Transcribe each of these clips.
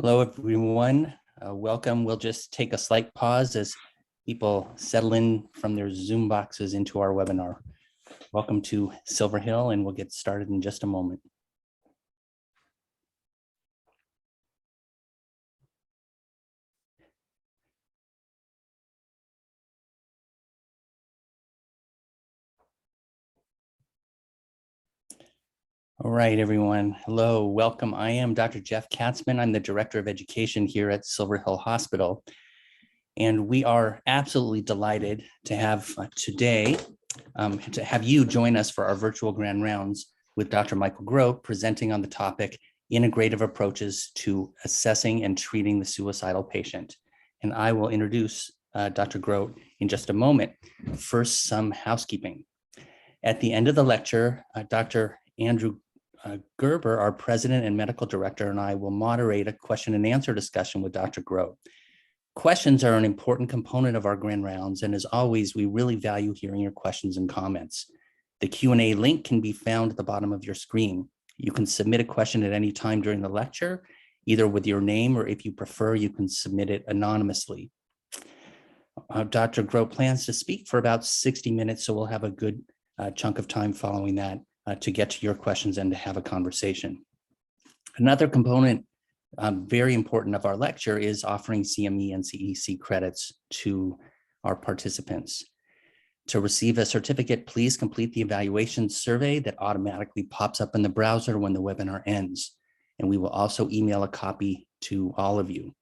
Hello, everyone. Welcome. We'll just take a slight pause as people settle in from their Zoom boxes into our webinar. Welcome to Silver Hill, and we'll get started in just a moment. All right, everyone. Hello, welcome. I am Dr. Jeff Katzman. I'm the Director of Education here at Silver Hill Hospital. And we are absolutely delighted to have today, to have you join us for our virtual Grand Rounds with Dr. Michael Groat presenting on the topic, integrative approaches to assessing and treating the suicidal patient. And I will introduce Dr. Groat in just a moment. First, some housekeeping. At the end of the lecture, Dr. Andrew Gerber, our president and medical director, and I will moderate a question and answer discussion with Dr. Groat. Questions are an important component of our Grand Rounds, and as always, we really value hearing your questions and comments. The Q&A link can be found at the bottom of your screen. You can submit a question at any time during the lecture, either with your name, or if you prefer, you can submit it anonymously. Dr. Groat plans to speak for about 60 minutes, so we'll have a good chunk of time following that to get to your questions and to have a conversation. Another component very important of our lecture is offering CME and CEC credits to our participants. To receive a certificate, please complete the evaluation survey that automatically pops up in the browser when the webinar ends. And we will also email a copy to all of you.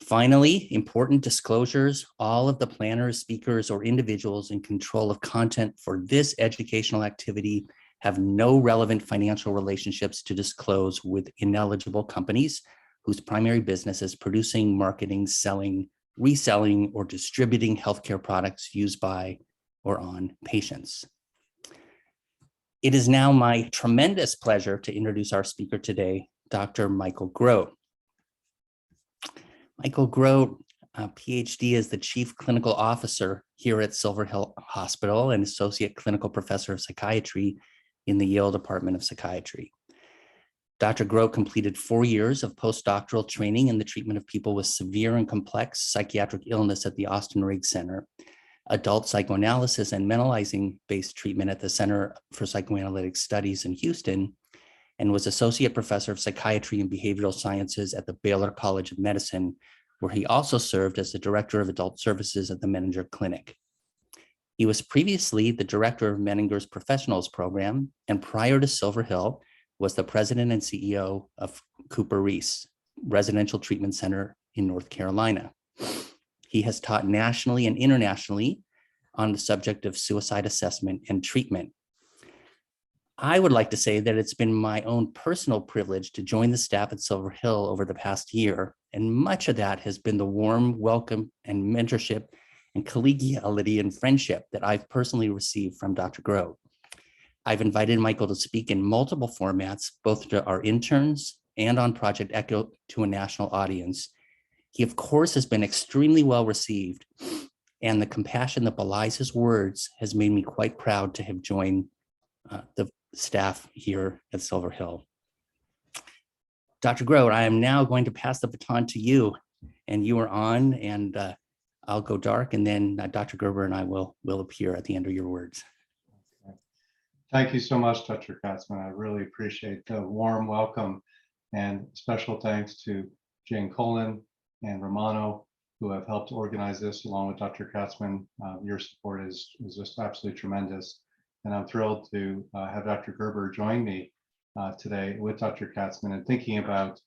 Finally, important disclosures: all of the planners, speakers, or individuals in control of content for this educational activity have no relevant financial relationships to disclose with ineligible companies whose primary business is producing, marketing, selling, reselling, or distributing healthcare products used by or on patients. It is now my tremendous pleasure to introduce our speaker today, Dr. Michael Groat. Michael Groat, Ph.D. is the Chief Clinical Officer here at Silver Hill Hospital and Associate Clinical Professor of Psychiatry in the Yale Department of Psychiatry. Dr. Groat completed 4 years of postdoctoral training in the treatment of people with severe and complex psychiatric illness at the Austin Riggs Center, adult psychoanalysis and mentalizing-based treatment at the Center for Psychoanalytic Studies in Houston, and was Associate Professor of Psychiatry and Behavioral Sciences at the Baylor College of Medicine, where he also served as the Director of Adult Services at the Menninger Clinic. He was previously the Director of Menninger's Professionals Program, and prior to Silver Hill, was the President and CEO of Cooper Reese Residential Treatment Center in North Carolina. He has taught nationally and internationally on the subject of suicide assessment and treatment. I would like to say that it's been my own personal privilege to join the staff at Silver Hill over the past year, and much of that has been the warm welcome and mentorship and collegiality and friendship that I've personally received from Dr. Groat. I've invited Michael to speak in multiple formats, both to our interns and on Project Echo to a national audience. He, of course, has been extremely well received, and the compassion that belies his words has made me quite proud to have joined the staff here at Silver Hill. Dr. Groat, I am now going to pass the baton to you, and you are on, and I'll go dark, and then Dr. Gerber and I will appear at the end of your words. Okay. Thank you so much, Dr. Katzman. I really appreciate the warm welcome, and special thanks to Jane Colin and Romano, who have helped organize this along with Dr. Katzman. Your support is just absolutely tremendous. And I'm thrilled to have Dr. Gerber join me today with Dr. Katzman and thinking about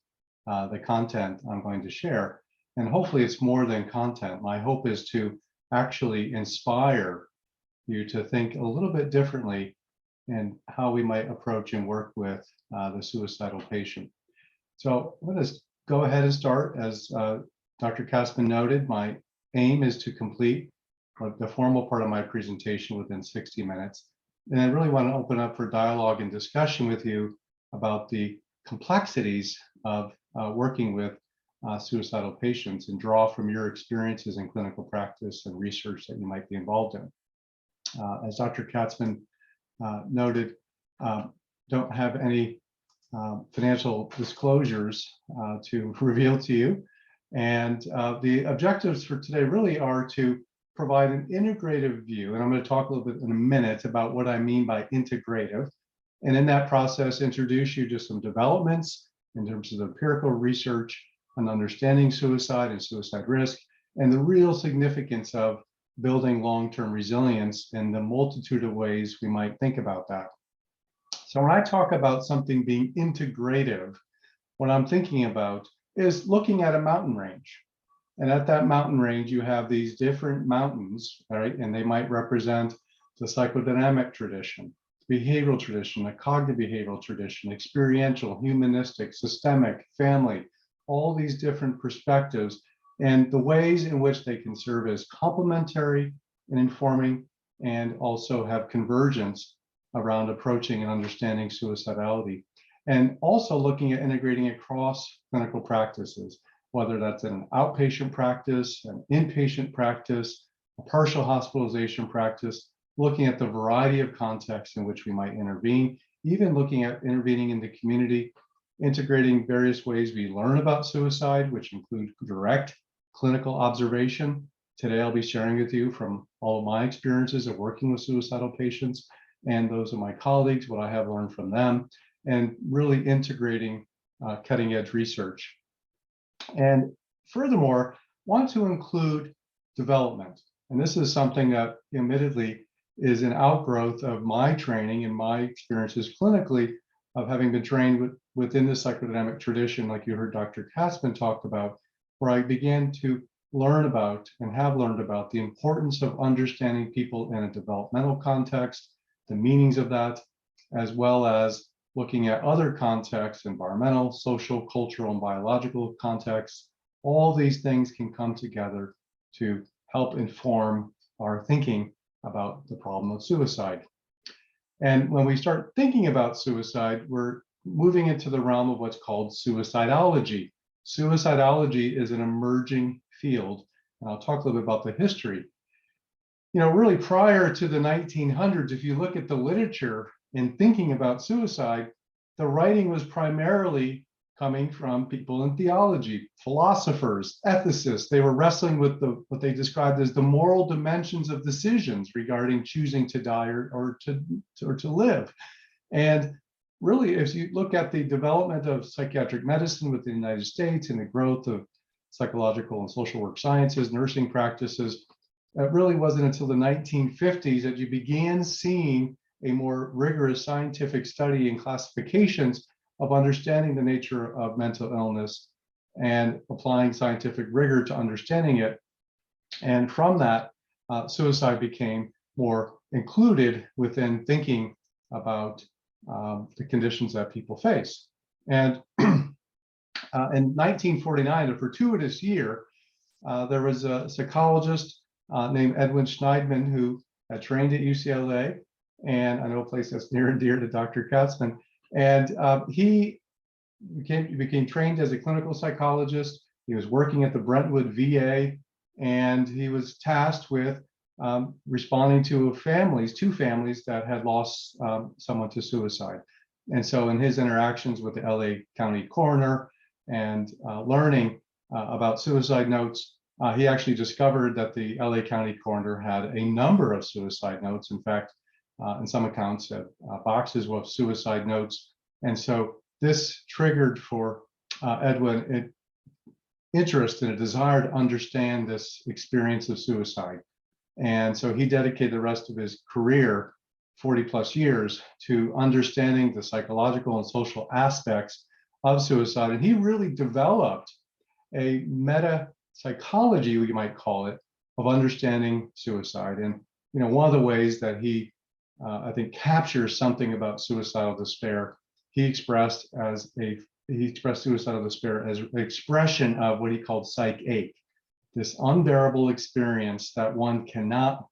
the content I'm going to share. And hopefully it's more than content. My hope is to actually inspire you to think a little bit differently in how we might approach and work with the suicidal patient. So I'm going to go ahead and start. As Dr. Katzman noted, my aim is to complete the formal part of my presentation within 60 minutes. And I really want to open up for dialogue and discussion with you about the complexities of working with suicidal patients and draw from your experiences in clinical practice and research that you might be involved in. As Dr. Katzman noted, don't have any financial disclosures to reveal to you. And the objectives for today really are to provide an integrative view. And I'm going to talk a little bit in a minute about what I mean by integrative. And in that process, introduce you to some developments in terms of empirical research on understanding suicide and suicide risk, and the real significance of building long-term resilience in the multitude of ways we might think about that. So when I talk about something being integrative, what I'm thinking about is looking at a mountain range. And at that mountain range, you have these different mountains, right? And they might represent the psychodynamic tradition, behavioral tradition, the cognitive behavioral tradition, experiential, humanistic, systemic, family, all these different perspectives, and the ways in which they can serve as complementary and informing, and also have convergence around approaching and understanding suicidality. And also looking at integrating across clinical practices, whether that's in an outpatient practice, an inpatient practice, a partial hospitalization practice, looking at the variety of contexts in which we might intervene, even looking at intervening in the community, integrating various ways we learn about suicide, which include direct clinical observation. Today, I'll be sharing with you from all of my experiences of working with suicidal patients and those of my colleagues, what I have learned from them, and really integrating cutting edge research. And furthermore, want to include development. And this is something that admittedly is an outgrowth of my training and my experiences clinically of having been trained within the psychodynamic tradition, like you heard Dr. Katzman talk about, where I began to learn about and have learned about the importance of understanding people in a developmental context, the meanings of that, as well as looking at other contexts, environmental, social, cultural, and biological contexts. All these things can come together to help inform our thinking about the problem of suicide. And when we start thinking about suicide, we're moving into the realm of what's called suicidology. Suicidology is an emerging field, and I'll talk a little bit about the history. You know, really prior to the 1900s, if you look at the literature in thinking about suicide, the writing was primarily coming from people in theology, philosophers, ethicists. They were wrestling with what they described as the moral dimensions of decisions regarding choosing to die or to live. And really, if you look at the development of psychiatric medicine within the United States and the growth of psychological and social work sciences, nursing practices, it really wasn't until the 1950s that you began seeing a more rigorous scientific study and classifications of understanding the nature of mental illness and applying scientific rigor to understanding it. And from that, suicide became more included within thinking about the conditions that people face. And in 1949, a fortuitous year, there was a psychologist named Edwin Schneidman who had trained at UCLA, and I know a place that's near and dear to Dr. Katzman. And he became trained as a clinical psychologist. He was working at the Brentwood VA, and he was tasked with responding to two families that had lost someone to suicide. And so in his interactions with the LA County coroner and learning about suicide notes, he actually discovered that the LA County coroner had a number of suicide notes. In fact, in some accounts, boxes with suicide notes. And so this triggered for Edwin an interest and a desire to understand this experience of suicide. And so he dedicated the rest of his career, 40 plus years, to understanding the psychological and social aspects of suicide. And he really developed a meta psychology, we might call it, of understanding suicide. And you know, one of the ways that he I think captures something about suicidal despair. He expressed suicidal despair as an expression of what he called psych ache, this unbearable experience that one cannot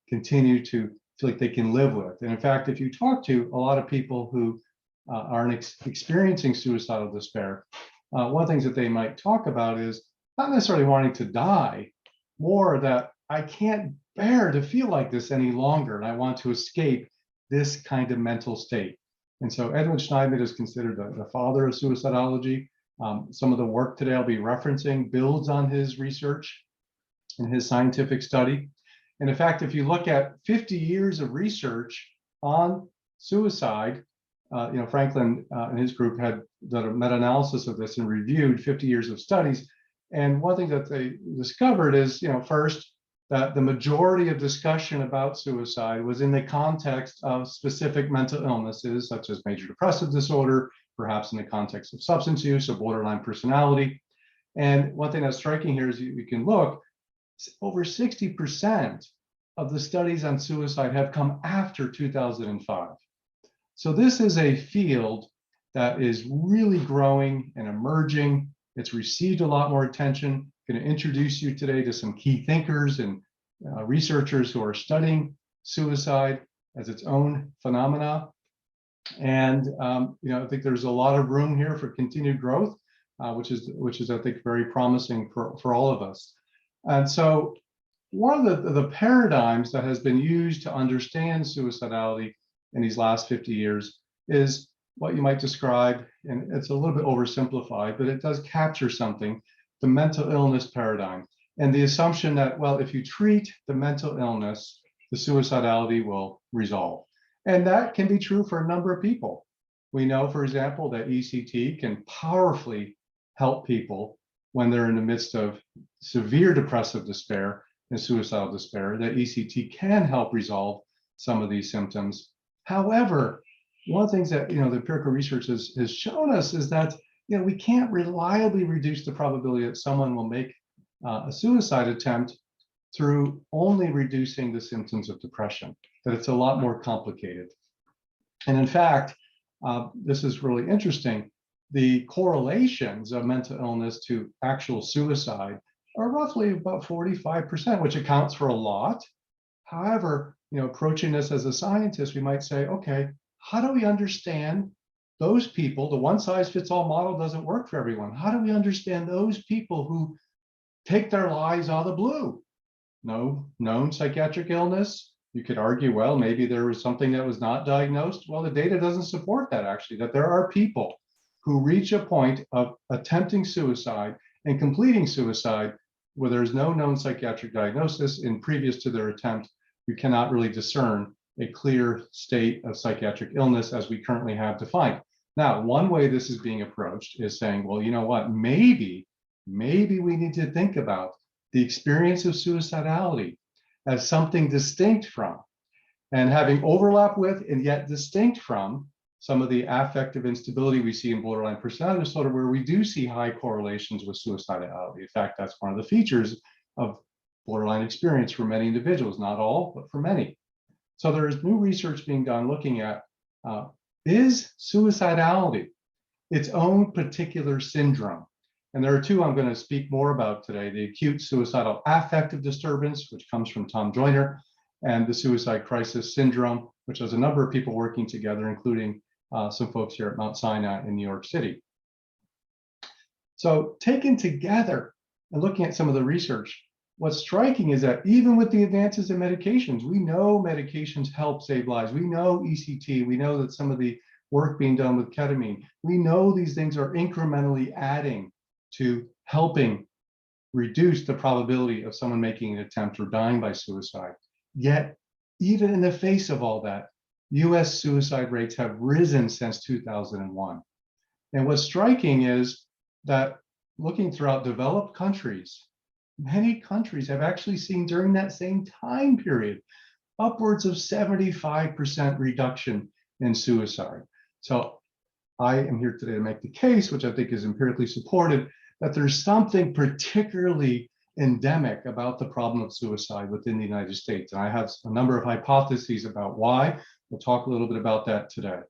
continue to feel like they can live with. And in fact, if you talk to a lot of people who are experiencing suicidal despair, one of the things that they might talk about is not necessarily wanting to die, more that I can't bear to feel like this any longer, and I want to escape this kind of mental state. And so Edwin Schneidman is considered the father of suicidology. Some of the work today I'll be referencing builds on his research and his scientific study. And in fact, if you look at 50 years of research on suicide, Franklin and his group had done a meta-analysis of this and reviewed 50 years of studies. And one thing that they discovered is, first, that the majority of discussion about suicide was in the context of specific mental illnesses, such as major depressive disorder, perhaps in the context of substance use or borderline personality. And one thing that's striking here is you can look, over 60% of the studies on suicide have come after 2005. So this is a field that is really growing and emerging. It's received a lot more attention. I'm going to introduce you today to some key thinkers and researchers who are studying suicide as its own phenomena. And I think there's a lot of room here for continued growth, which is I think very promising for all of us. And so one of the paradigms that has been used to understand suicidality in these last 50 years is what you might describe, and it's a little bit oversimplified, but it does capture something, the mental illness paradigm, and the assumption that, well, if you treat the mental illness, the suicidality will resolve. And that can be true for a number of people. We know, for example, that ECT can powerfully help people when they're in the midst of severe depressive despair and suicidal despair, that ECT can help resolve some of these symptoms. However, one of the things that the empirical research has shown us is that we can't reliably reduce the probability that someone will make a suicide attempt through only reducing the symptoms of depression, that it's a lot more complicated. And in fact, this is really interesting. The correlations of mental illness to actual suicide are roughly about 45%, which accounts for a lot. However, approaching this as a scientist, we might say, okay, how do we understand those people? The one-size-fits-all model doesn't work for everyone. How do we understand those people who take their lives out of the blue? No known psychiatric illness. You could argue, well, maybe there was something that was not diagnosed. Well, the data doesn't support that, actually, that there are people who reach a point of attempting suicide and completing suicide where there's no known psychiatric diagnosis, and previous to their attempt, you cannot really discern a clear state of psychiatric illness as we currently have defined. Now, one way this is being approached is saying, well, you know what, maybe we need to think about the experience of suicidality as something distinct from, and having overlap with and yet distinct from, some of the affective instability we see in borderline personality disorder, where we do see high correlations with suicidality. In fact, that's one of the features of borderline experience for many individuals, not all, but for many. So there is new research being done looking at, is suicidality its own particular syndrome? And there are two I'm going to speak more about today: the acute suicidal affective disturbance, which comes from Tom Joyner, and the suicide crisis syndrome, which has a number of people working together, including some folks here at Mount Sinai in New York City. So taken together and looking at some of the research, what's striking is that even with the advances in medications, we know medications help save lives. We know ECT, we know that some of the work being done with ketamine, we know these things are incrementally adding to helping reduce the probability of someone making an attempt or dying by suicide. Yet, even in the face of all that, US suicide rates have risen since 2001. And what's striking is that looking throughout developed countries, many countries have actually seen during that same time period upwards of 75% reduction in suicide. So I am here today to make the case, which I think is empirically supported, that there's something particularly endemic about the problem of suicide within the United States. And I have a number of hypotheses about why. We'll talk a little bit about that today.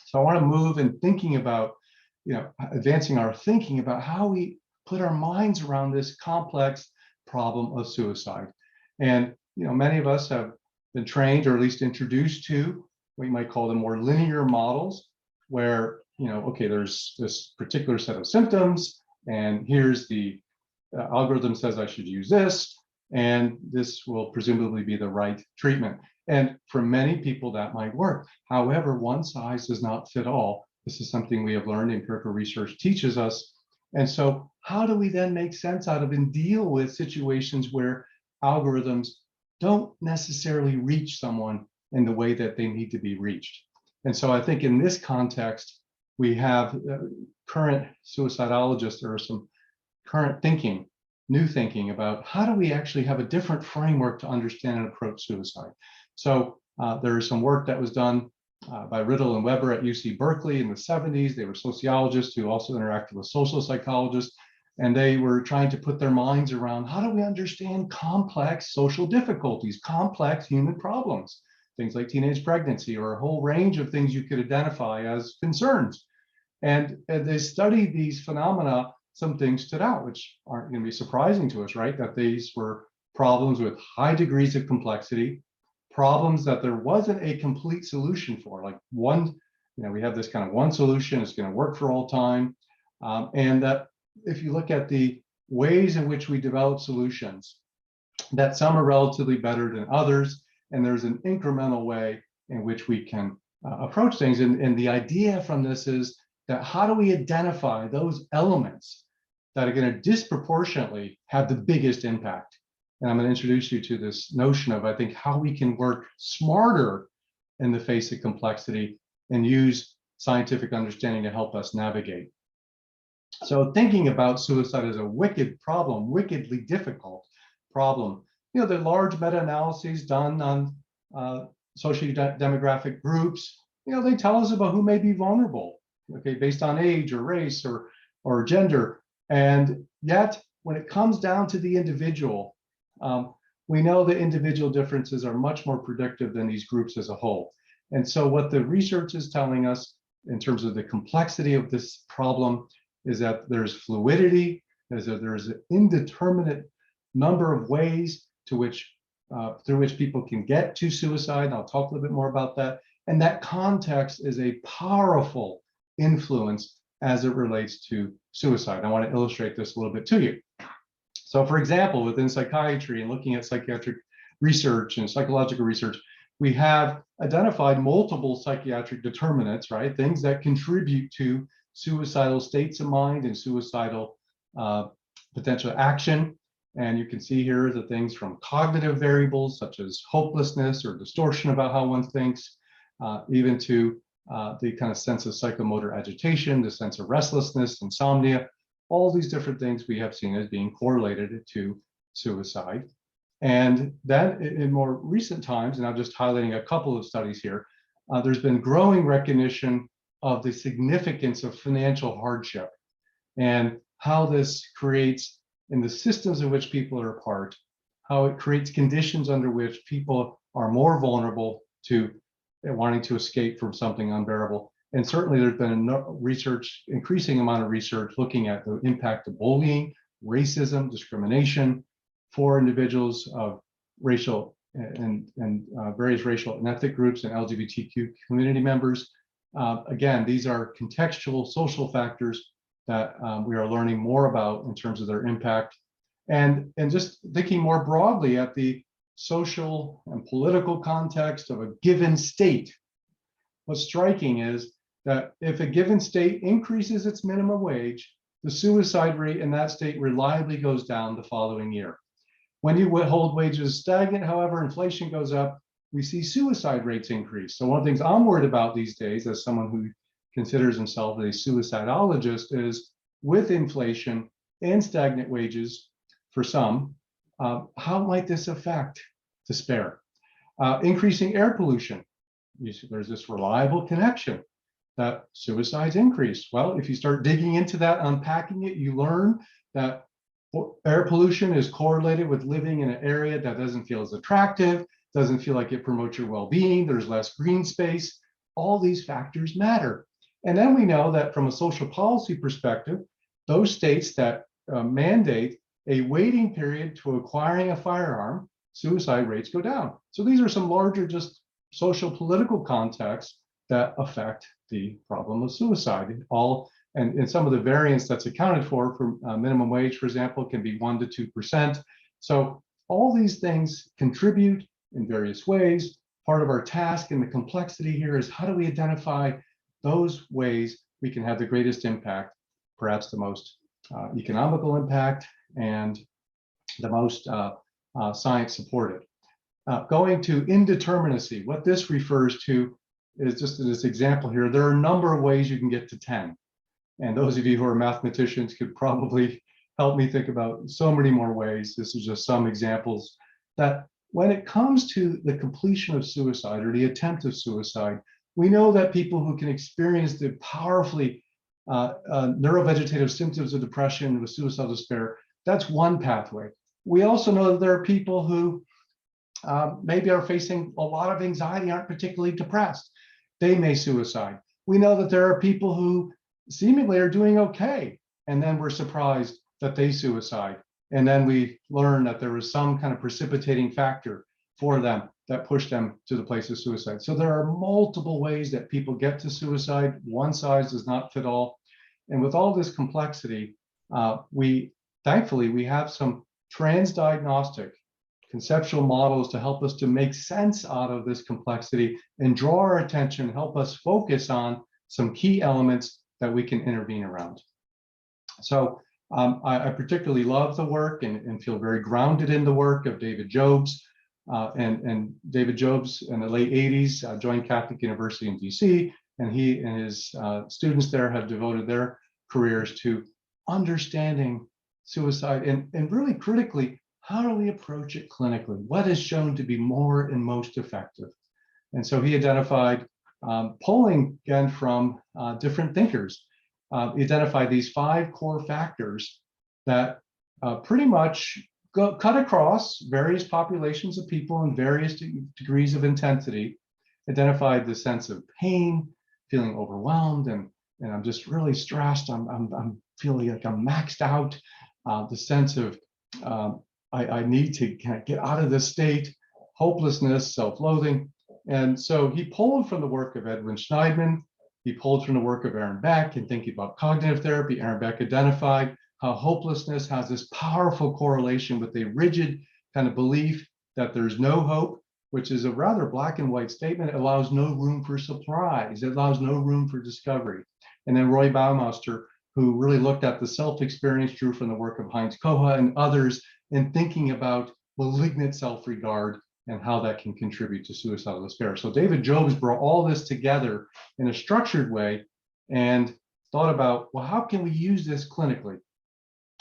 So I want to move in thinking about, advancing our thinking about how we put our minds around this complex problem of suicide. And, many of us have been trained or at least introduced to what you might call the more linear models, where, okay, there's this particular set of symptoms, and here's the algorithm says I should use this, and this will presumably be the right treatment. And for many people that might work. However, one size does not fit all. This is something we have learned, empirical research teaches us. And so how do we then make sense out of and deal with situations where algorithms don't necessarily reach someone in the way that they need to be reached? And so I think in this context, we have current suicidologists, or some current thinking, new thinking about how do we actually have a different framework to understand and approach suicide. So there is some work that was done by Riddle and Weber at UC Berkeley in the 70s. They were sociologists who also interacted with social psychologists, and they were trying to put their minds around how do we understand complex social difficulties, complex human problems, things like teenage pregnancy, or a whole range of things you could identify as concerns. And they studied these phenomena. Some things stood out, which aren't going to be surprising to us, right? That these were problems with high degrees of complexity, problems that there wasn't a complete solution for. Like one, we have this kind of one solution, it's going to work for all time. And that if you look at the ways in which we develop solutions, that some are relatively better than others, and there's an incremental way in which we can approach things. And the idea from this is that how do we identify those elements that are going to disproportionately have the biggest impact? And I'm going to introduce you to this notion of, I think, how we can work smarter in the face of complexity and use scientific understanding to help us navigate. So thinking about suicide as a wicked problem, wickedly difficult problem, the large meta-analyses done on socio-demographic groups, they tell us about who may be vulnerable, okay, based on age or race or gender. And yet, when it comes down to the individual, we know that individual differences are much more predictive than these groups as a whole. And so what the research is telling us in terms of the complexity of this problem is that there's fluidity, is that there's an indeterminate number of ways to which through which people can get to suicide. And I'll talk a little bit more about that. And that context is a powerful influence as it relates to suicide. I want to illustrate this a little bit to you. So for example, within psychiatry and looking at psychiatric research and psychological research, we have identified multiple psychiatric determinants, right? Things that contribute to suicidal states of mind and suicidal potential action. And you can see here the things from cognitive variables such as hopelessness or distortion about how one thinks, even to the kind of sense of psychomotor agitation, the sense of restlessness, insomnia, all these different things we have seen as being correlated to suicide. And then in more recent times, and I'm just highlighting a couple of studies here, there's been growing recognition of the significance of financial hardship and how this creates, in the systems in which people are a part, how it creates conditions under which people are more vulnerable to wanting to escape from something unbearable. And certainly there's been research, increasing amount of research looking at the impact of bullying, racism, discrimination for individuals of racial and various racial and ethnic groups and LGBTQ community members. Again, these are contextual social factors that we are learning more about in terms of their impact. And just thinking more broadly at the social and political context of a given state, what's striking is that if a given state increases its minimum wage, the suicide rate in that state reliably goes down the following year. When you hold wages stagnant, however, inflation goes up, we see suicide rates increase. So one of the things I'm worried about these days as someone who considers himself a suicidologist is with inflation and stagnant wages for some, how might this affect despair? Increasing air pollution. There's this reliable connection that suicides increase. Well, if you start digging into that, unpacking it, you learn that air pollution is correlated with living in an area that doesn't feel as attractive, doesn't feel like it promotes your well-being, there's less green space. All these factors matter. And then we know that from a social policy perspective, those states that mandate a waiting period to acquiring a firearm, suicide rates go down. So these are some larger just social political contexts that affect the problem of suicide. And some of the variance that's accounted for minimum wage, for example, can be 1% to 2%. So all these things contribute in various ways part of our task and the complexity here is how do we identify those ways we can have the greatest impact, perhaps the most economical impact and the most science supported. Going to indeterminacy, what this refers to is just this example here. There are a number of ways you can get to 10. And those of you who are mathematicians could probably help me think about so many more ways. This is just some examples that when it comes to the completion of suicide or the attempt of suicide, we know that people who can experience the powerfully neurovegetative symptoms of depression with suicidal despair, that's one pathway. We also know that there are people who maybe are facing a lot of anxiety, aren't particularly depressed. They may suicide. We know that there are people who seemingly are doing okay, and then we're surprised that they suicide. And then we learn that there was some kind of precipitating factor for them that pushed them to the place of suicide. So there are multiple ways that people get to suicide. One size does not fit all. And with all this complexity, thankfully, we have some transdiagnostic conceptual models to help us to make sense out of this complexity and draw our attention, help us focus on some key elements that we can intervene around. So I particularly love the work and feel very grounded in the work of David Jobs. And David Jobs in the late 80s joined Catholic University in DC, and he and his students there have devoted their careers to understanding suicide and really critically, how do we approach it clinically? What is shown to be more and most effective? And so he identified, pulling again from different thinkers, he identified these 5 core factors that pretty much cut across various populations of people in various degrees of intensity, identified the sense of pain, feeling overwhelmed, and I'm just really stressed. I'm feeling like I'm maxed out. The sense of I need to kind of get out of this state, hopelessness, self-loathing. And so he pulled from the work of Edwin Schneidman. He pulled from the work of Aaron Beck and thinking about cognitive therapy. Aaron Beck identified how hopelessness has this powerful correlation with a rigid kind of belief that there's no hope, which is a rather black and white statement. It allows no room for surprise. It allows no room for discovery. And then Roy Baumeister, who really looked at the self-experience, drew from the work of Heinz Koha and others in thinking about malignant self-regard and how that can contribute to suicidal despair. So David Jobs brought all this together in a structured way and thought about, well, how can we use this clinically?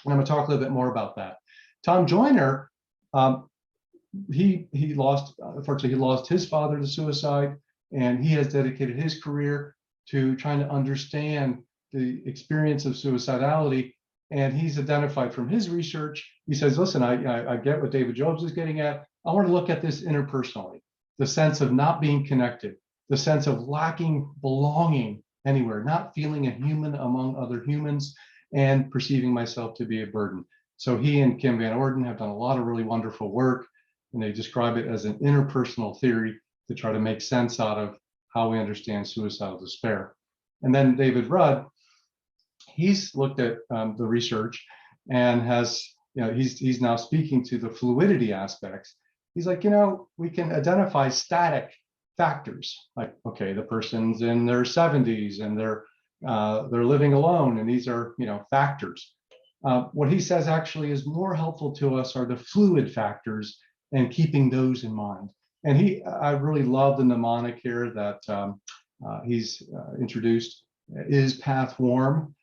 And I'm gonna talk a little bit more about that. Tom Joyner, unfortunately, he lost his father to suicide, and he has dedicated his career to trying to understand the experience of suicidality. And he's identified from his research, he says, listen, I get what David Jobs is getting at. I want to look at this interpersonally, the sense of not being connected, the sense of lacking belonging anywhere, not feeling a human among other humans, and perceiving myself to be a burden. So he and Kim Van Orden have done a lot of really wonderful work, and they describe it as an interpersonal theory to try to make sense out of how we understand suicidal despair. And then David Rudd, he's looked at the research and has, he's now speaking to the fluidity aspects. He's like, we can identify static factors, like, okay, the person's in their 70s and they're living alone, and these are, factors. What he says actually is more helpful to us are the fluid factors and keeping those in mind. And I really love the mnemonic here that he's introduced, is path warm.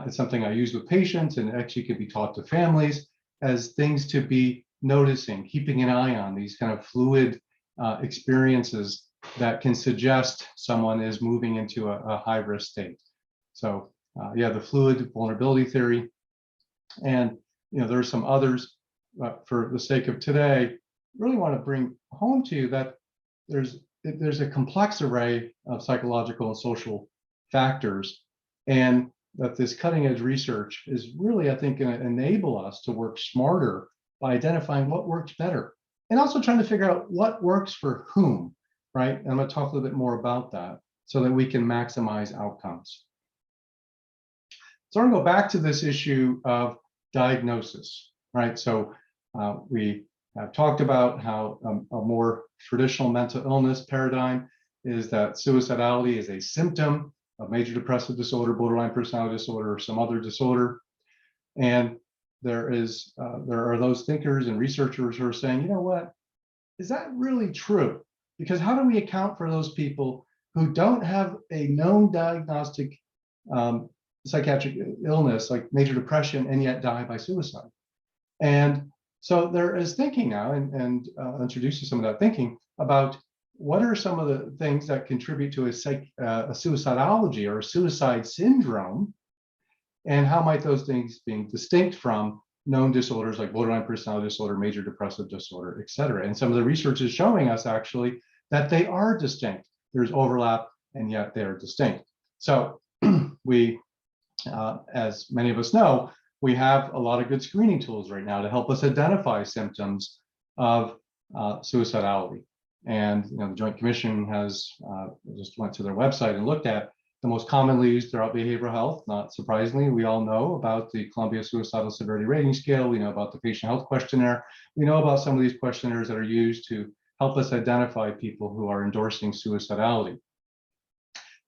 It's something I use with patients, and actually could be taught to families as things to be noticing, keeping an eye on these kind of fluid experiences that can suggest someone is moving into a high-risk state. So yeah, the fluid vulnerability theory. And there are some others, for the sake of today, really want to bring home to you that there's a complex array of psychological and social factors, and that this cutting edge research is really, I think, going to enable us to work smarter by identifying what works better, and also trying to figure out what works for whom, right? And I'm going to talk a little bit more about that so that we can maximize outcomes. So I'm going to go back to this issue of diagnosis, right? So we have talked about how a more traditional mental illness paradigm is that suicidality is a symptom of major depressive disorder, borderline personality disorder, or some other disorder. And there are those thinkers and researchers who are saying, you know what, is that really true? Because how do we account for those people who don't have a known diagnostic psychiatric illness like major depression and yet die by suicide? And so there is thinking now, and introduce you some of that thinking about what are some of the things that contribute to a suicidology or a suicide syndrome, and how might those things be distinct from known disorders like borderline personality disorder, major depressive disorder, et cetera. And some of the research is showing us actually that they are distinct. There's overlap, and yet they are distinct. So we, as many of us know, we have a lot of good screening tools right now to help us identify symptoms of suicidality. And the Joint Commission has just went to their website and looked at the most commonly used throughout behavioral health. Not surprisingly, we all know about the Columbia Suicidal Severity Rating Scale. We know about the Patient Health Questionnaire. We know about some of these questionnaires that are used to help us identify people who are endorsing suicidality.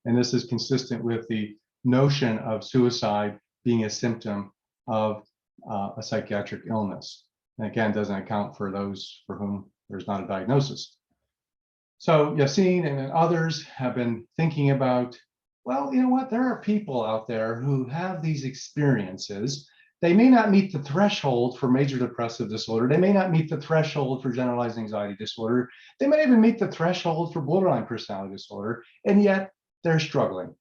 And this is consistent with the notion of suicide being a symptom of a psychiatric illness. And again, doesn't account for those for whom there's not a diagnosis. So Yassine and others have been thinking about, well, you know what, there are people out there who have these experiences. They may not meet the threshold for major depressive disorder. They may not meet the threshold for generalized anxiety disorder. They may even meet the threshold for borderline personality disorder, and yet they're struggling.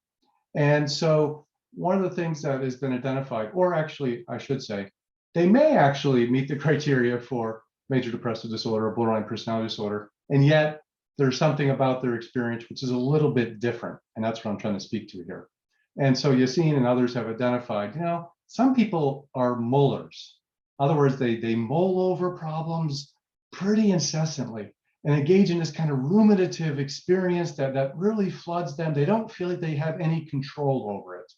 And so one of the things that has been identified, or actually, I should say, they may actually meet the criteria for major depressive disorder or borderline personality disorder, and yet there's something about their experience which is a little bit different. And that's what I'm trying to speak to here. And so Yassine and others have identified, some people are mullers. In other words, they mull over problems pretty incessantly and engage in this kind of ruminative experience that really floods them. They don't feel like they have any control over it.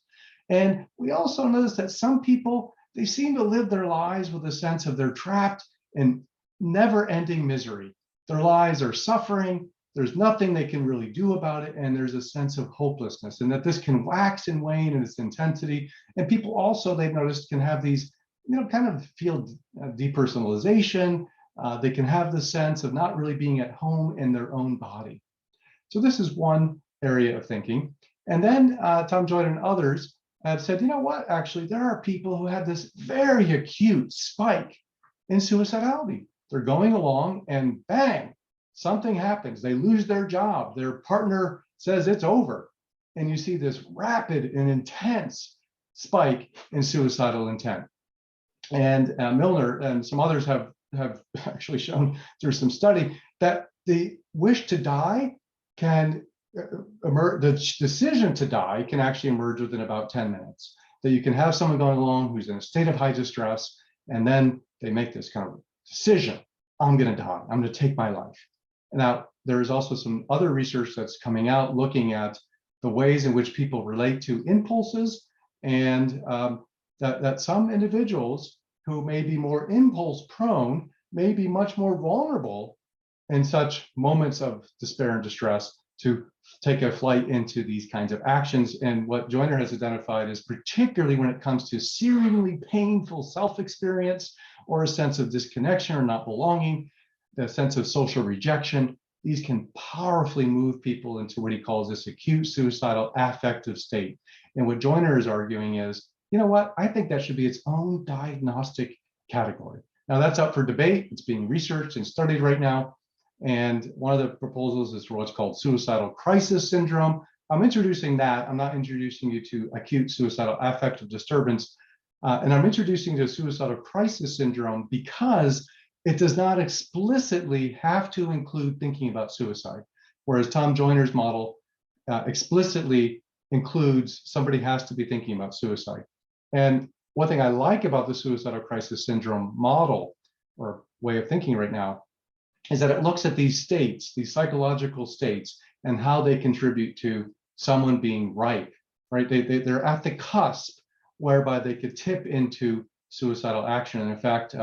And we also notice that some people, they seem to live their lives with a sense of they're trapped in never-ending misery. Their lives are suffering. There's nothing they can really do about it. And there's a sense of hopelessness, and that this can wax and wane in its intensity. And people also, they've noticed, can have these, kind of feel depersonalization. They can have the sense of not really being at home in their own body. So this is one area of thinking. And then Tom Joyner and others have said, actually, there are people who have this very acute spike in suicidality. They're going along and bang, something happens. They lose their job. Their partner says it's over. And you see this rapid and intense spike in suicidal intent. And Milner and some others have actually shown through some study that the wish to die can emerge, the decision to die can actually emerge within about 10 minutes. That you can have someone going along who's in a state of high distress, and then they make this kind of decision, I'm going to die, I'm going to take my life. Now, there is also some other research that's coming out looking at the ways in which people relate to impulses, and that some individuals who may be more impulse prone may be much more vulnerable in such moments of despair and distress to take a flight into these kinds of actions. And what Joyner has identified is, particularly when it comes to searingly painful self-experience or a sense of disconnection or not belonging, the sense of social rejection, these can powerfully move people into what he calls this acute suicidal affective state. And what Joyner is arguing is, I think that should be its own diagnostic category. Now that's up for debate. It's being researched and studied right now. And one of the proposals is for what's called suicidal crisis syndrome. I'm introducing that. I'm not introducing you to acute suicidal affective disturbance. And I'm introducing you to suicidal crisis syndrome because it does not explicitly have to include thinking about suicide, whereas Tom Joyner's model explicitly includes somebody has to be thinking about suicide. And one thing I like about the suicidal crisis syndrome model or way of thinking right now is that it looks at these states, these psychological states, and how they contribute to someone being ripe, right? They're at the cusp whereby they could tip into suicidal action. And in fact,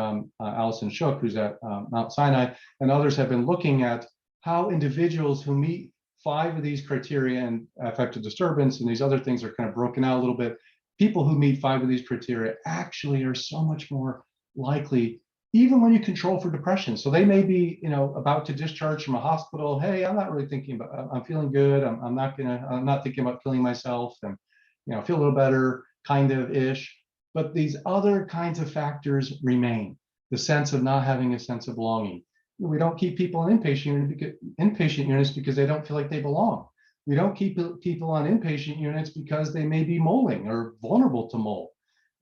Alison Shook, who's at Mount Sinai, and others have been looking at how individuals who meet 5 of these criteria and affective disturbance and these other things are kind of broken out a little bit. People who meet 5 of these criteria actually are so much more likely, even when you control for depression. So they may be, about to discharge from a hospital. Hey, I'm not really thinking about, I'm feeling good. I'm not thinking about killing myself, and, feel a little better, kind of ish. But these other kinds of factors remain. The sense of not having a sense of belonging. We don't keep people in inpatient units because they don't feel like they belong. We don't keep people on inpatient units because they may be moling or vulnerable to mold.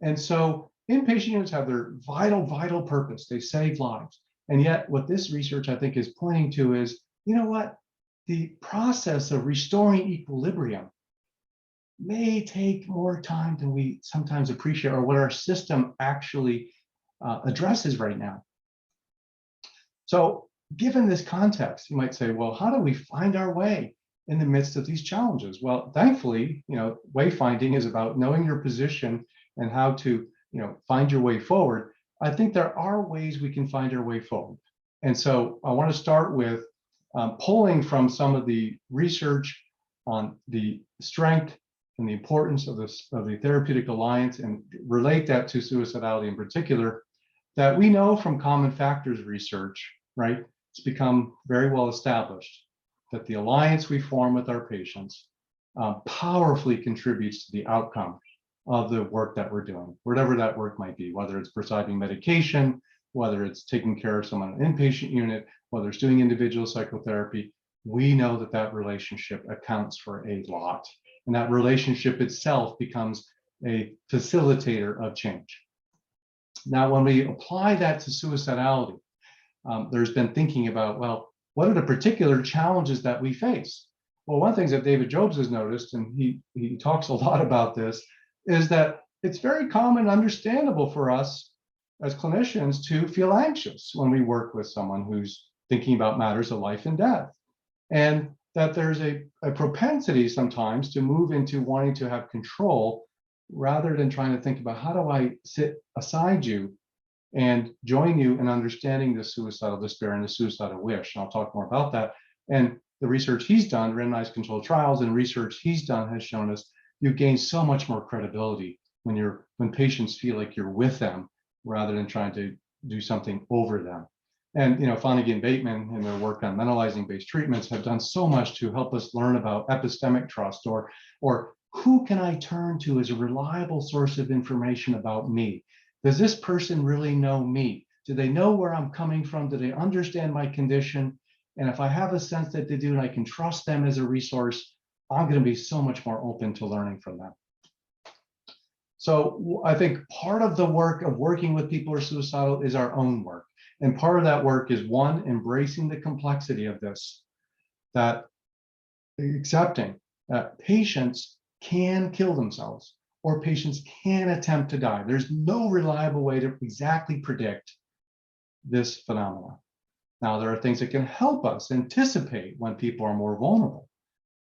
And so inpatient units have their vital purpose. They save lives. And yet what this research, I think, is pointing to is, the process of restoring equilibrium may take more time than we sometimes appreciate, or what our system actually addresses right now. So given this context, you might say, well, how do we find our way in the midst of these challenges? Well, thankfully, wayfinding is about knowing your position and how to, find your way forward. I think there are ways we can find our way forward. And so I want to start with pulling from some of the research on the strength and the importance of the therapeutic alliance, and relate that to suicidality in particular, that we know from common factors research, right? It's become very well established that the alliance we form with our patients powerfully contributes to the outcome of the work that we're doing, whatever that work might be, whether it's prescribing medication, whether it's taking care of someone in an inpatient unit, whether it's doing individual psychotherapy. We know that that relationship accounts for a lot. And that relationship itself becomes a facilitator of change. Now, when we apply that to suicidality, there's been thinking about, well, what are the particular challenges that we face? Well, one of the things that David Jobs has noticed, and he talks a lot about this, is that it's very common and understandable for us as clinicians to feel anxious when we work with someone who's thinking about matters of life and death. And that there's a propensity sometimes to move into wanting to have control rather than trying to think about, how do I sit aside you and join you in understanding the suicidal despair and the suicidal wish. And I'll talk more about that. And the research he's done, randomized controlled trials and research he's done, has shown us you gain so much more credibility when patients feel like you're with them rather than trying to do something over them. And Flanagan and Bateman in their work on mentalizing based treatments have done so much to help us learn about epistemic trust, or who can I turn to as a reliable source of information about me? Does this person really know me? Do they know where I'm coming from? Do they understand my condition? And if I have a sense that they do and I can trust them as a resource, I'm going to be so much more open to learning from them. So I think part of the work of working with people who are suicidal is our own work. And part of that work is, one, embracing the complexity of this, that accepting that patients can kill themselves or patients can attempt to die. There's no reliable way to exactly predict this phenomenon. Now, there are things that can help us anticipate when people are more vulnerable,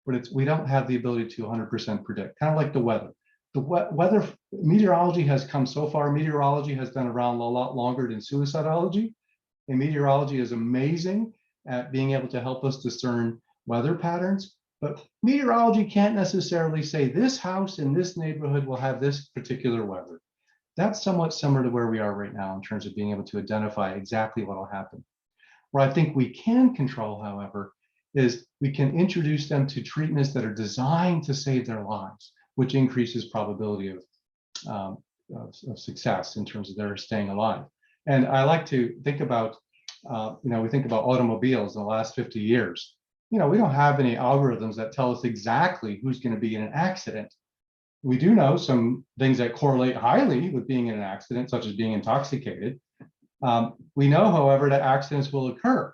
but we don't have the ability to 100% predict, kind of like the weather. The weather, meteorology has come so far. Meteorology has been around a lot longer than suicidology. And meteorology is amazing at being able to help us discern weather patterns. But meteorology can't necessarily say this house in this neighborhood will have this particular weather. That's somewhat similar to where we are right now in terms of being able to identify exactly what will happen. Where I think we can control, however, is we can introduce them to treatments that are designed to save their lives, which increases probability of success in terms of their staying alive. And I like to think about, we think about automobiles in the last 50 years. We don't have any algorithms that tell us exactly who's going to be in an accident. We do know some things that correlate highly with being in an accident, such as being intoxicated. We know, however, that accidents will occur.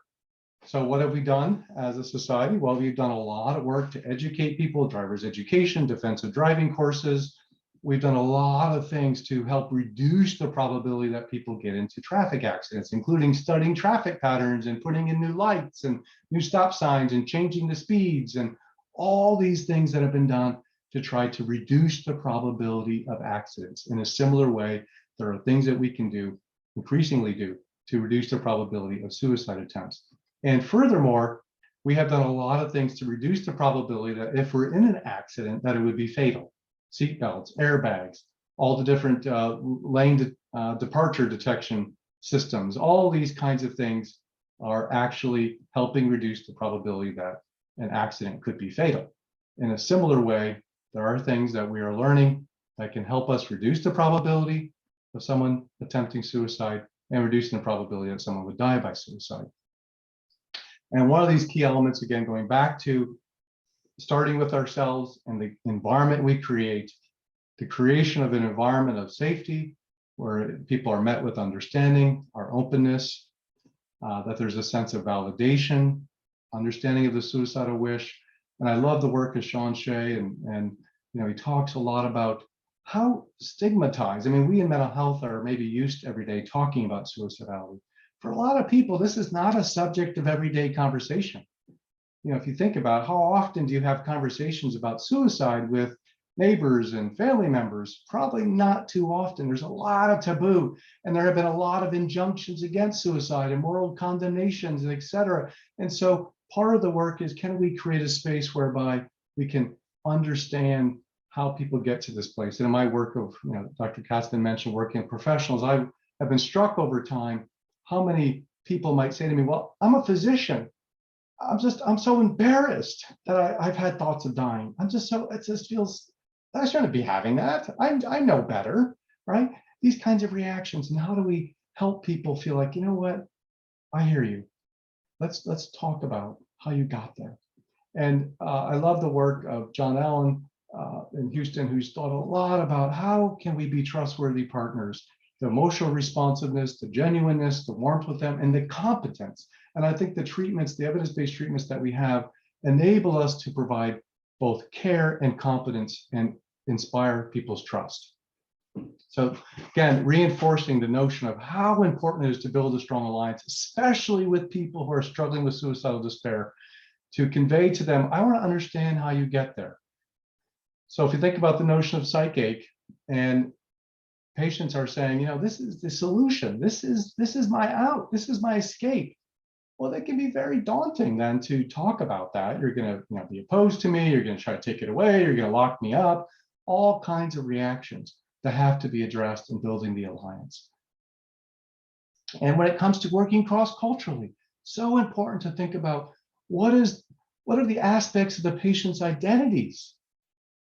So what have we done as a society? Well, we've done a lot of work to educate people, driver's education, defensive driving courses. We've done a lot of things to help reduce the probability that people get into traffic accidents, including studying traffic patterns and putting in new lights and new stop signs and changing the speeds, and all these things that have been done to try to reduce the probability of accidents. In a similar way, there are things that we can do, increasingly do, to reduce the probability of suicide attempts. And furthermore, we have done a lot of things to reduce the probability that if we're in an accident, that it would be fatal. Seatbelts, airbags, all the different lane departure detection systems, all these kinds of things are actually helping reduce the probability that an accident could be fatal. In a similar way, there are things that we are learning that can help us reduce the probability of someone attempting suicide and reducing the probability that someone would die by suicide. And one of these key elements, again, going back to starting with ourselves and the environment we create, the creation of an environment of safety where people are met with understanding, our openness, that there's a sense of validation, understanding of the suicidal wish. And I love the work of Sean Shea, and he talks a lot about how stigmatized. I mean, we in mental health are maybe used to every day talking about suicidality. For a lot of people, this is not a subject of everyday conversation. If you think about how often do you have conversations about suicide with neighbors and family members, probably not too often. There's a lot of taboo, and there have been a lot of injunctions against suicide and moral condemnations, et cetera. And so part of the work is, can we create a space whereby we can understand how people get to this place? And in my work of, Dr. Katzman mentioned working with professionals, I have been struck over time how many people might say to me, well, I'm a physician. I'm so embarrassed that I've had thoughts of dying. It just feels, I shouldn't be having that. I know better, right? These kinds of reactions. And how do we help people feel like, you know what? I hear you. Let's talk about how you got there. And I love the work of John Allen in Houston, who's thought a lot about how can we be trustworthy partners, the emotional responsiveness, the genuineness, the warmth with them, and the competence. And I think the treatments, the evidence-based treatments that we have enable us to provide both care and competence and inspire people's trust. So again, reinforcing the notion of how important it is to build a strong alliance, especially with people who are struggling with suicidal despair, to convey to them, I want to understand how you get there. So if you think about the notion of psychache, and patients are saying, this is the solution, this is my out, this is my escape. Well, that can be very daunting then to talk about that. You're going to be opposed to me, you're going to try to take it away, you're going to lock me up, all kinds of reactions that have to be addressed in building the alliance. And when it comes to working cross-culturally, so important to think about what are the aspects of the patient's identities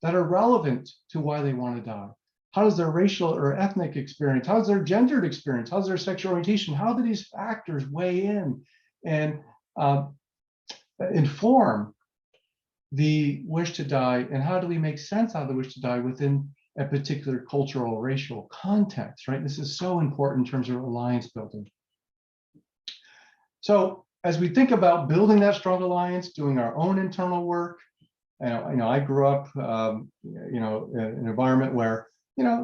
that are relevant to why they want to die. How does their racial or ethnic experience, how's their gendered experience, how's their sexual orientation, how do these factors weigh in and inform the wish to die, and how do we make sense out of the wish to die within a particular cultural or racial context, right? This is so important in terms of alliance building. So as we think about building that strong alliance, doing our own internal work, I grew up, in an environment where,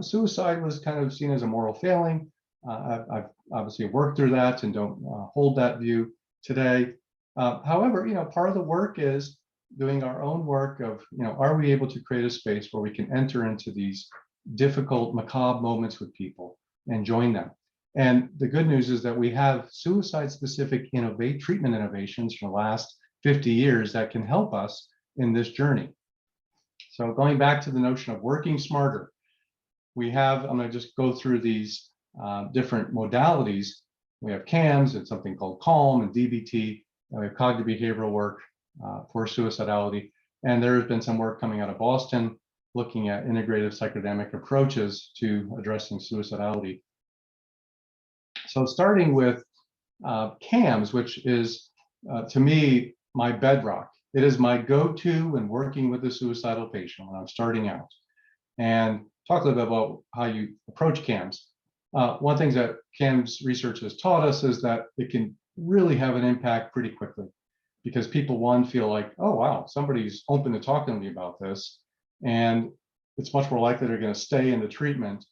suicide was kind of seen as a moral failing. I've obviously worked through that and don't hold that view today. However, part of the work is doing our own work of, are we able to create a space where we can enter into these difficult, macabre moments with people and join them? And the good news is that we have suicide-specific treatment innovations from the last 50 years that can help us in this journey. So going back to the notion of working smarter, we have, I'm going to just go through these different modalities. We have CAMS and something called CALM and DBT. And we have cognitive behavioral work for suicidality. And there has been some work coming out of Boston looking at integrative psychodynamic approaches to addressing suicidality. So starting with CAMS, which is, to me, my bedrock. It is my go-to when working with a suicidal patient when I'm starting out. And talk a little bit about how you approach CAMS. One thing that CAMS research has taught us is that it can really have an impact pretty quickly, because people, one, feel like, oh, wow, somebody's open to talking to me about this. And it's much more likely they're going to stay in the treatment.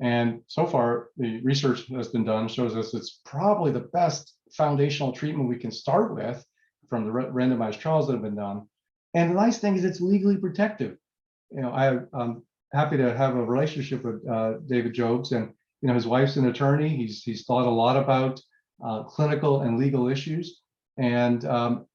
And so far, the research that's been done shows us it's probably the best foundational treatment we can start with from the randomized trials that have been done. And the nice thing is it's legally protective. I'm happy to have a relationship with David Jobs, and his wife's an attorney. He's thought a lot about clinical and legal issues. And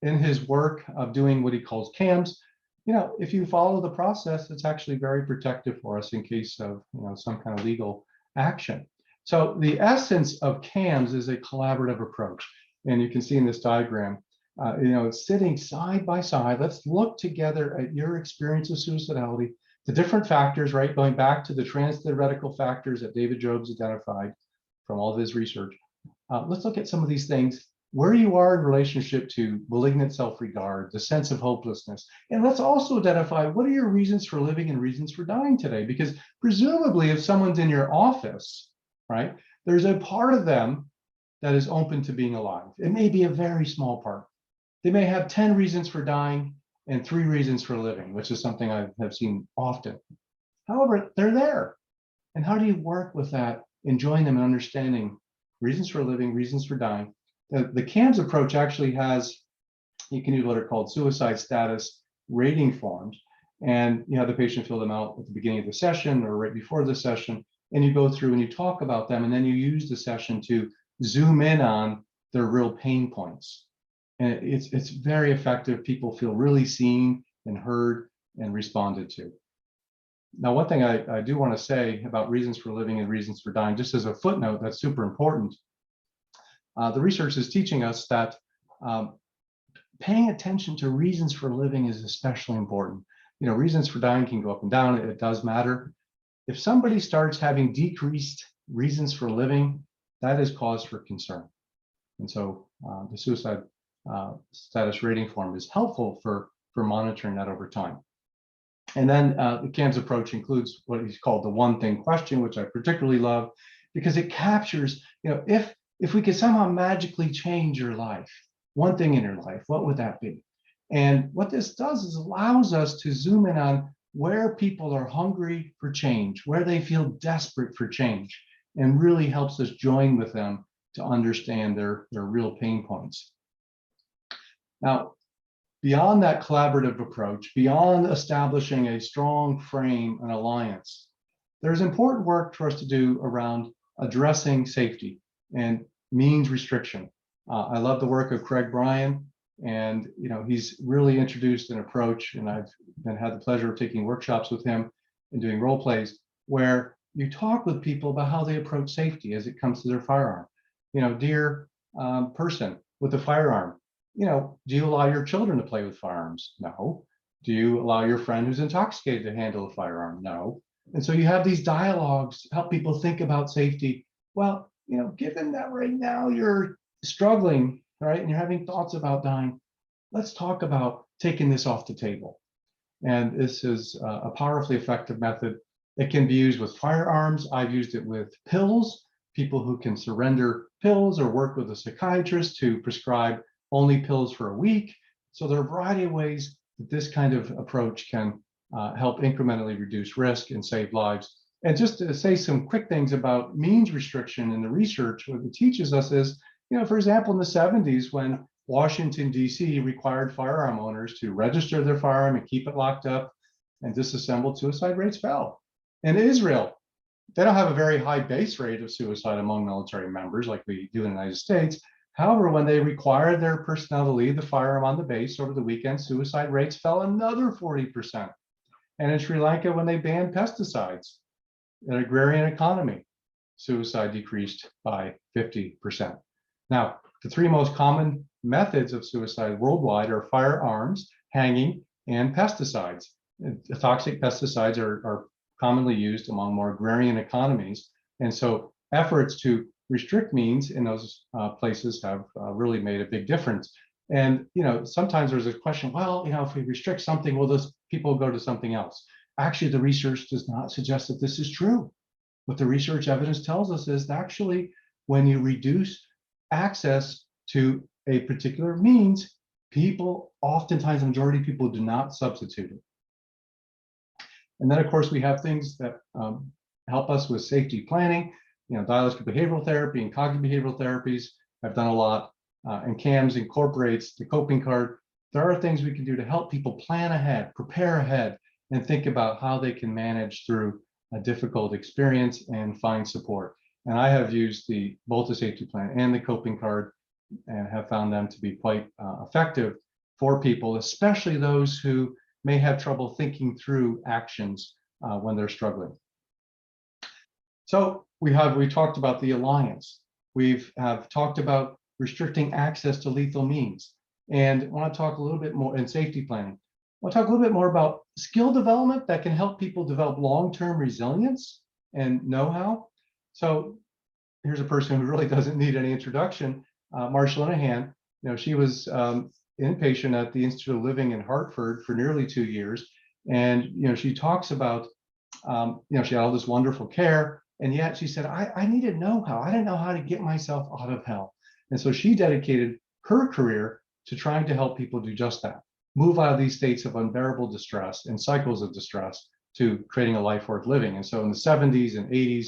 in his work of doing what he calls CAMs, if you follow the process, it's actually very protective for us in case of some kind of legal action. So the essence of CAMs is a collaborative approach. And you can see in this diagram, sitting side by side, let's look together at your experience of suicidality, the different factors, right? Going back to the trans-theoretical factors that David Jobes identified from all of his research. Let's look at some of these things, where you are in relationship to malignant self-regard, the sense of hopelessness. And let's also identify what are your reasons for living and reasons for dying today? Because presumably if someone's in your office, right, there's a part of them that is open to being alive. It may be a very small part. They may have 10 reasons for dying and 3 reasons for living, which is something I have seen often. However, they're there. And how do you work with that, enjoying them and understanding reasons for living, reasons for dying? The CAMS approach actually has, you can use what are called suicide status rating forms. And you have the patient fill them out at the beginning of the session or right before the session. And you go through and you talk about them. And then you use the session to zoom in on their real pain points. And it's very effective. People feel really seen and heard and responded to. Now, one thing I do want to say about reasons for living and reasons for dying, just as a footnote, that's super important. The research is teaching us that paying attention to reasons for living is especially important. Reasons for dying can go up and down. It does matter. If somebody starts having decreased reasons for living, that is cause for concern. And so the suicide status rating form is helpful for monitoring that over time. And then the CAMS approach includes what is called the one thing question, which I particularly love because it captures, if we could somehow magically change your life, one thing in your life, what would that be? And what this does is allows us to zoom in on where people are hungry for change, where they feel desperate for change, and really helps us join with them to understand their real pain points. Now, beyond that collaborative approach, beyond establishing a strong frame and alliance, there's important work for us to do around addressing safety and means restriction. I love the work of Craig Bryan, and he's really introduced an approach, and I've had the pleasure of taking workshops with him and doing role plays where you talk with people about how they approach safety as it comes to their firearm. Dear person with a firearm, do you allow your children to play with firearms? No. Do you allow your friend who's intoxicated to handle a firearm? No. And so you have these dialogues, help people think about safety. Well, given that right now you're struggling, right, and you're having thoughts about dying, let's talk about taking this off the table. And this is a powerfully effective method. It can be used with firearms. I've used it with pills, people who can surrender pills or work with a psychiatrist to prescribe only pills for a week. So there are a variety of ways that this kind of approach can help incrementally reduce risk and save lives. And just to say some quick things about means restriction in the research, what it teaches us is, for example, in the 70s, when Washington, D.C. required firearm owners to register their firearm and keep it locked up and disassembled, suicide rates fell. In Israel, they don't have a very high base rate of suicide among military members like we do in the United States. However, when they required their personnel to leave the firearm on the base over the weekend, suicide rates fell another 40%. And in Sri Lanka, when they banned pesticides, an agrarian economy, suicide decreased by 50%. Now, the 3 most common methods of suicide worldwide are firearms, hanging, and pesticides. Toxic pesticides are commonly used among more agrarian economies. And so efforts to restrict means in those places have really made a big difference. And sometimes there's a question, well, if we restrict something, will those people go to something else? Actually, the research does not suggest that this is true. What the research evidence tells us is that actually, when you reduce access to a particular means, people, oftentimes the majority of people, do not substitute it. And then, of course, we have things that help us with safety planning. Dialectical behavioral therapy and cognitive behavioral therapies have done a lot. And CAMS incorporates the coping card. There are things we can do to help people plan ahead, prepare ahead, and think about how they can manage through a difficult experience and find support. And I have used both the safety plan and the coping card. and have found them to be quite effective for people, especially those who may have trouble thinking through actions when they're struggling. So we talked about the alliance. Have talked about restricting access to lethal means, and I want to talk a little bit more in safety planning. I'll talk a little bit more about skill development that can help people develop long-term resilience and know-how. So here's a person who really doesn't need any introduction, Marsha Linehan. You know, she was inpatient at the Institute of Living in Hartford for nearly 2 years, and you know, she talks about you know, she had all this wonderful care, and yet she said, I needed know-how. I didn't know how to get myself out of hell, and so she dedicated her career to trying to help people do just that. Move out of these states of unbearable distress and cycles of distress to creating a life worth living. And so in the 70s and 80s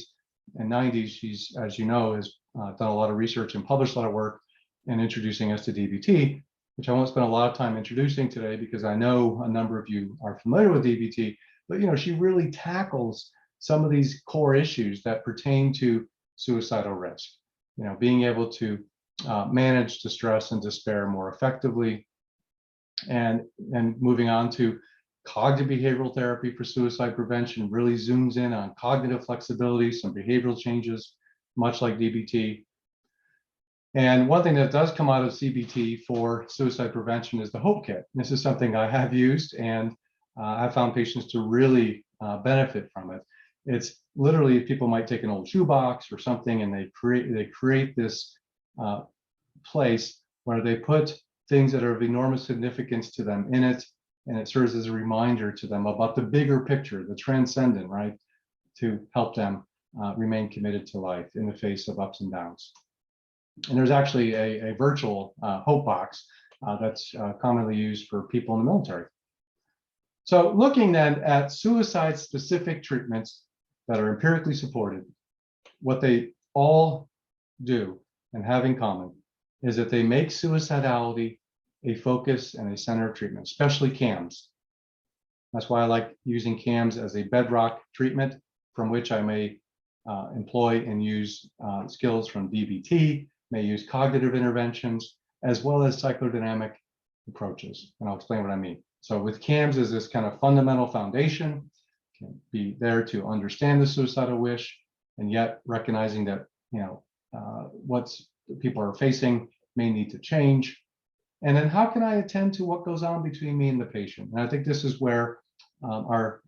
and 90s, she's, as you know, has done a lot of research and published a lot of work in introducing us to DBT, which I won't spend a lot of time introducing today because I know a number of you are familiar with DBT, but you know, she really tackles some of these core issues that pertain to suicidal risk. You know, being able to manage distress and despair more effectively, and moving on to cognitive behavioral therapy for suicide prevention, really zooms in on cognitive flexibility, some behavioral changes, much like DBT. And one thing that does come out of CBT for suicide prevention is the Hope Kit. This is something I have used, and I found patients to really benefit from it. It's literally, people might take an old shoebox or something, and they create this place where they put things that are of enormous significance to them in it, and it serves as a reminder to them about the bigger picture, the transcendent, right, to help them remain committed to life in the face of ups and downs. And there's actually a virtual hope box that's commonly used for people in the military. So looking then at suicide-specific treatments that are empirically supported, what they all do and have in common is that they make suicidality a focus and a center of treatment, especially CAMS. That's why I like using CAMS as a bedrock treatment from which I may employ and use skills from DBT, may use cognitive interventions, as well as psychodynamic approaches. And I'll explain what I mean. So with CAMS is this kind of fundamental foundation, can be there to understand the suicidal wish, and yet recognizing that, you know, what people are facing may need to change. And then how can I attend to what goes on between me and the patient? And I think this is where our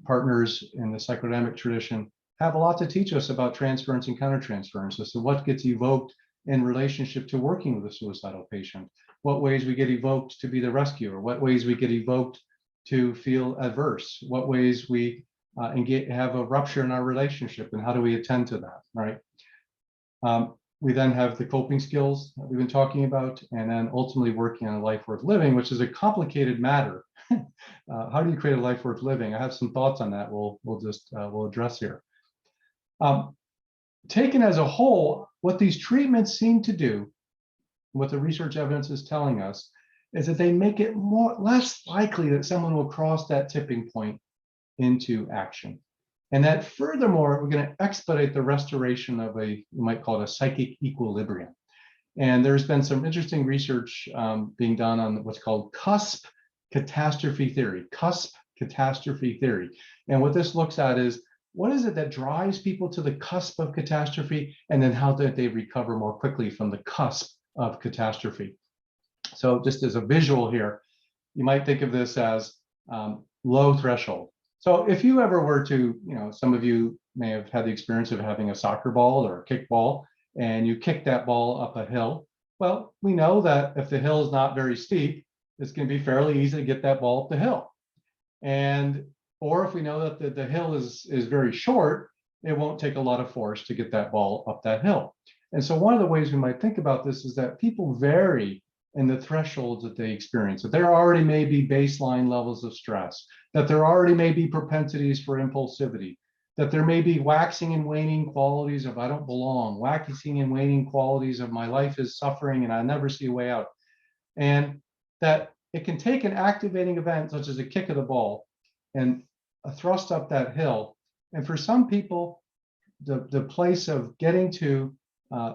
partners in the psychodynamic tradition have a lot to teach us about transference and countertransference as to what gets evoked in relationship to working with a suicidal patient, what ways we get evoked to be the rescuer, what ways we get evoked to feel adverse, what ways we have a rupture in our relationship, and how do we attend to that, right? We then have the coping skills that we've been talking about, and then ultimately working on a life worth living, which is a complicated matter. How do you create a life worth living? I have some thoughts on that. We'll address here. Taken as a whole, what these treatments seem to do, what the research evidence is telling us, is that they make it less likely that someone will cross that tipping point into action. And that furthermore, we're going to expedite the restoration of you might call it a psychic equilibrium. And there's been some interesting research being done on what's called cusp catastrophe theory, And what this looks at is, what is it that drives people to the cusp of catastrophe, and then how do they recover more quickly from the cusp of catastrophe? So just as a visual here, you might think of this as low threshold. So if you ever were to, you know, some of you may have had the experience of having a soccer ball or a kickball, and you kick that ball up a hill. Well, we know that if the hill is not very steep, it's going to be fairly easy to get that ball up the hill. Or if we know that the hill is very short, it won't take a lot of force to get that ball up that hill. And so one of the ways we might think about this is that people vary in the thresholds that they experience, that there already may be baseline levels of stress, that there already may be propensities for impulsivity, that there may be waxing and waning qualities of I don't belong, waxing and waning qualities of my life is suffering and I never see a way out. And that it can take an activating event such as a kick of the ball and a thrust up that hill. And for some people, the place of getting to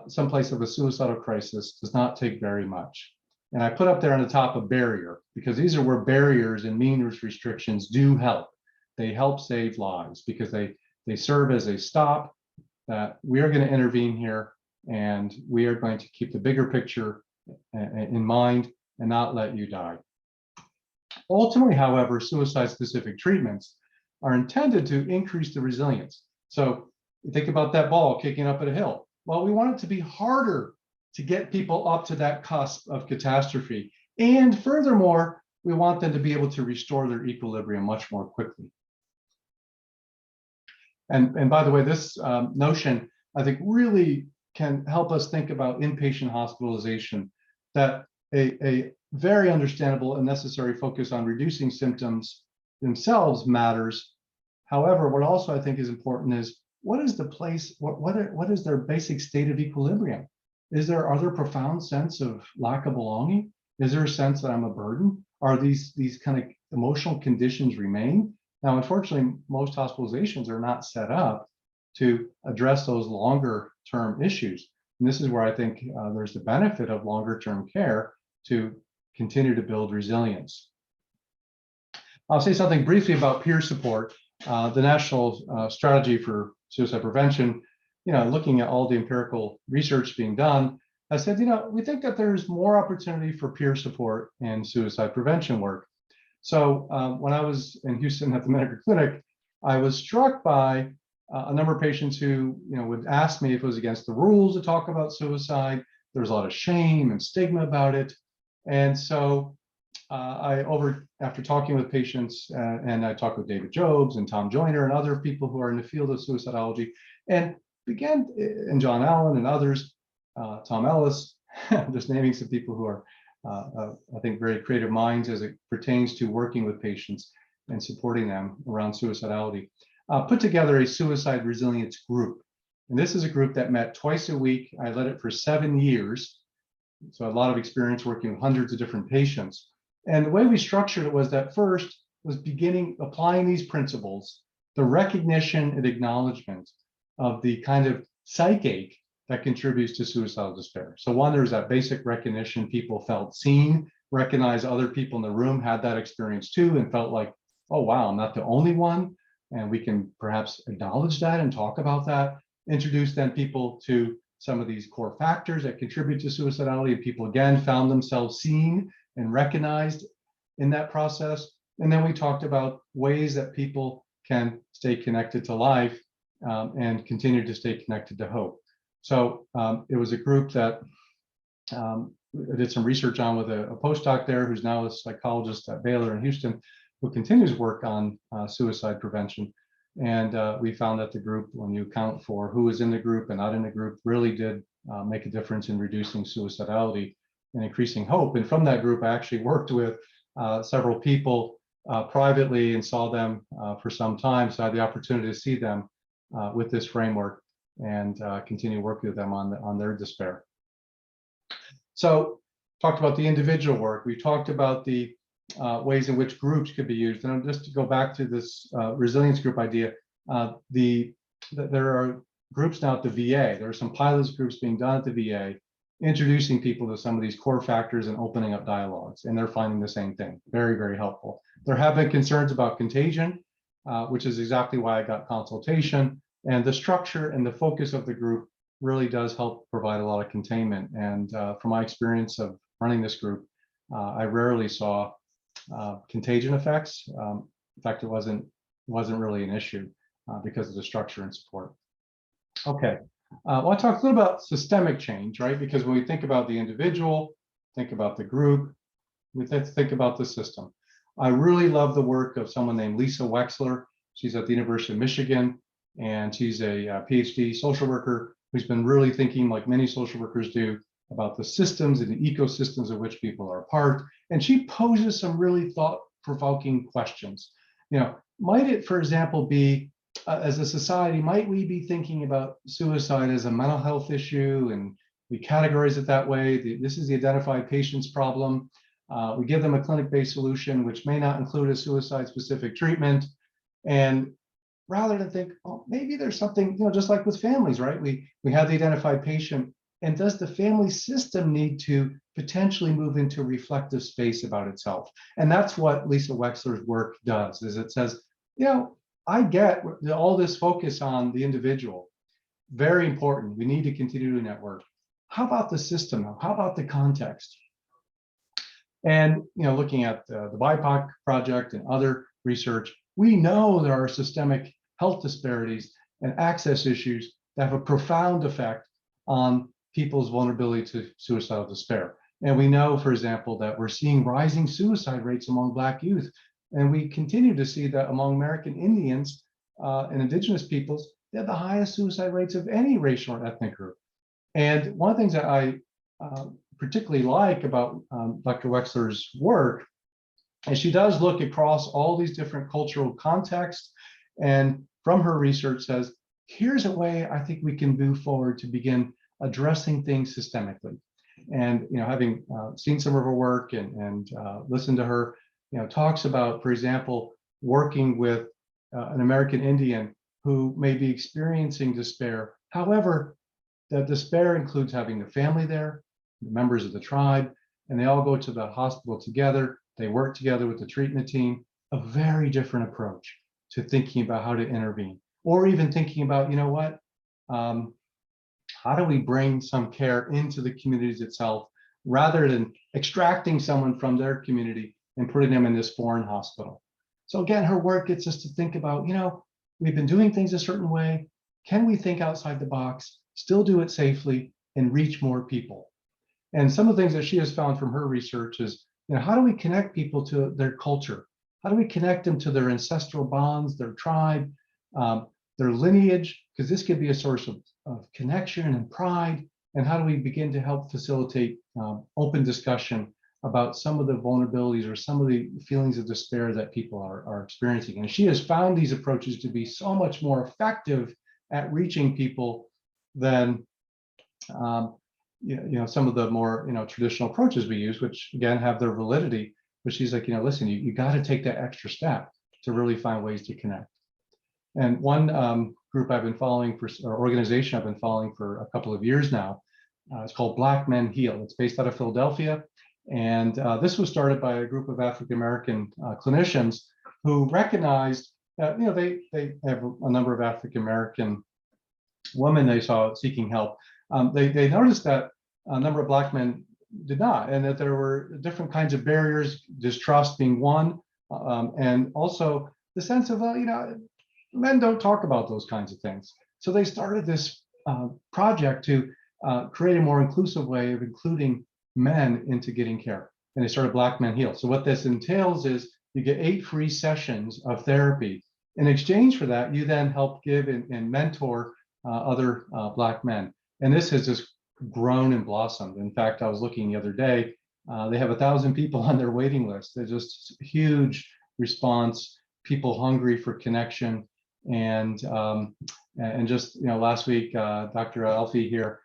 someplace of a suicidal crisis does not take very much. And I put up there on the top a barrier, because these are where barriers and means restrictions do help. They help save lives because they serve as a stop that we are going to intervene here, and we are going to keep the bigger picture in mind and not let you die. Ultimately, however, suicide-specific treatments are intended to increase the resilience. So think about that ball kicking up at a hill. Well, we want it to be harder to get people up to that cusp of catastrophe. And furthermore, we want them to be able to restore their equilibrium much more quickly. And by the way, this notion, I think, really can help us think about inpatient hospitalization, that a very understandable and necessary focus on reducing symptoms themselves matters. However, what also I think is important is, what is the place, what is their basic state of equilibrium? Are there profound sense of lack of belonging? Is there a sense that I'm a burden? Are these kind of emotional conditions remain? Now, unfortunately, most hospitalizations are not set up to address those longer term issues. And this is where I think there's the benefit of longer term care to continue to build resilience. I'll say something briefly about peer support. The National Strategy for Suicide Prevention, looking at all the empirical research being done, I said, we think that there's more opportunity for peer support in suicide prevention work. So when I was in Houston at the medical clinic, I was struck by a number of patients who, would ask me if it was against the rules to talk about suicide. There's a lot of shame and stigma about it. And so after talking with patients, and I talked with David Jobs and Tom Joyner and other people who are in the field of suicidology, and John Allen and others, Tom Ellis, just naming some people who are, I think, very creative minds as it pertains to working with patients and supporting them around suicidality, put together a suicide resilience group. And this is a group that met twice a week. I led it for 7 years. So a lot of experience working with hundreds of different patients. And the way we structured it was that first was applying these principles, the recognition and acknowledgement of the kind of psychache that contributes to suicidal despair. So one, there's that basic recognition, people felt seen, recognized other people in the room had that experience too, and felt like, oh wow, I'm not the only one. And we can perhaps acknowledge that and talk about that, introduce then people to some of these core factors that contribute to suicidality, and people again found themselves seen and recognized in that process. And then we talked about ways that people can stay connected to life and continue to stay connected to hope. So it was a group that I did some research on with a postdoc there, who's now a psychologist at Baylor in Houston, who continues work on suicide prevention. And we found that the group, when you account for who was in the group and not in the group, really did make a difference in reducing suicidality and increasing hope. And from that group, I actually worked with several people privately and saw them for some time. So I had the opportunity to see them with this framework and continue working with them on their despair. So talked about the individual work. We talked about the ways in which groups could be used. And just to go back to this resilience group idea, there are groups now at the VA. There are some pilots groups being done at the VA, introducing people to some of these core factors and opening up dialogues. And they're finding the same thing. Very, very helpful. There have been concerns about contagion, which is exactly why I got consultation. And the structure and the focus of the group really does help provide a lot of containment. And from my experience of running this group, I rarely saw contagion effects. In fact, it wasn't really an issue because of the structure and support. Okay, I want to talk a little about systemic change, right? Because when we think about the individual, think about the group, we have to think about the system. I really love the work of someone named Lisa Wexler. She's at the University of Michigan, and she's a Ph.D. social worker who's been really thinking, like many social workers do, about the systems and the ecosystems of which people are a part. And she poses some really thought-provoking questions. Might it, for example, be, as a society, might we be thinking about suicide as a mental health issue, and we categorize it that way? This is the identified patient's problem. We give them a clinic-based solution, which may not include a suicide-specific treatment. And rather than think, oh, maybe there's something, just like with families, right? We have the identified patient, and does the family system need to potentially move into reflective space about itself? And that's what Lisa Wexler's work does, is it says, I get all this focus on the individual, very important. We need to continue doing that work. How about the system? How about the context? And looking at the BIPOC project and other research, we know there are systemic health disparities and access issues that have a profound effect on people's vulnerability to suicidal despair. And we know, for example, that we're seeing rising suicide rates among Black youth. And we continue to see that among American Indians and Indigenous peoples, they have the highest suicide rates of any racial or ethnic group. And one of the things that I particularly like about Dr. Wexler's work is she does look across all these different cultural contexts, and from her research says, here's a way I think we can move forward to begin addressing things systemically. And having seen some of her work and listened to her, talks about, for example, working with an American Indian who may be experiencing despair. However, that despair includes having the family there, the members of the tribe, and they all go to the hospital together. They work together with the treatment team. A very different approach to thinking about how to intervene, or even thinking about, how do we bring some care into the communities itself, rather than extracting someone from their community and putting them in this foreign hospital. So again, her work gets us to think about, we've been doing things a certain way. Can we think outside the box, still do it safely, and reach more people? And some of the things that she has found from her research is, how do we connect people to their culture? How do we connect them to their ancestral bonds, their tribe, their lineage? Because this could be a source of connection and pride. And how do we begin to help facilitate open discussion about some of the vulnerabilities or some of the feelings of despair that people are experiencing? And she has found these approaches to be so much more effective at reaching people than some of the more traditional approaches we use, which again have their validity. But she's like, listen, you got to take that extra step to really find ways to connect. And one group I've been following or organization I've been following for a couple of years now, it's called Black Men Heal. It's based out of Philadelphia, and this was started by a group of African American clinicians who recognized that they have a number of African American women they saw seeking help. They noticed that a number of Black men did not, and that there were different kinds of barriers, distrust being one, and also the sense of, men don't talk about those kinds of things. So they started this project to create a more inclusive way of including men into getting care. And they started Black Men Heal. So what this entails is you get 8 free sessions of therapy. In exchange for that, you then help give and mentor other Black men. And this has just grown and blossomed. In fact, I was looking the other day, they have 1,000 people on their waiting list. There's just huge response, people hungry for connection. And just last week, Dr. Alfie here,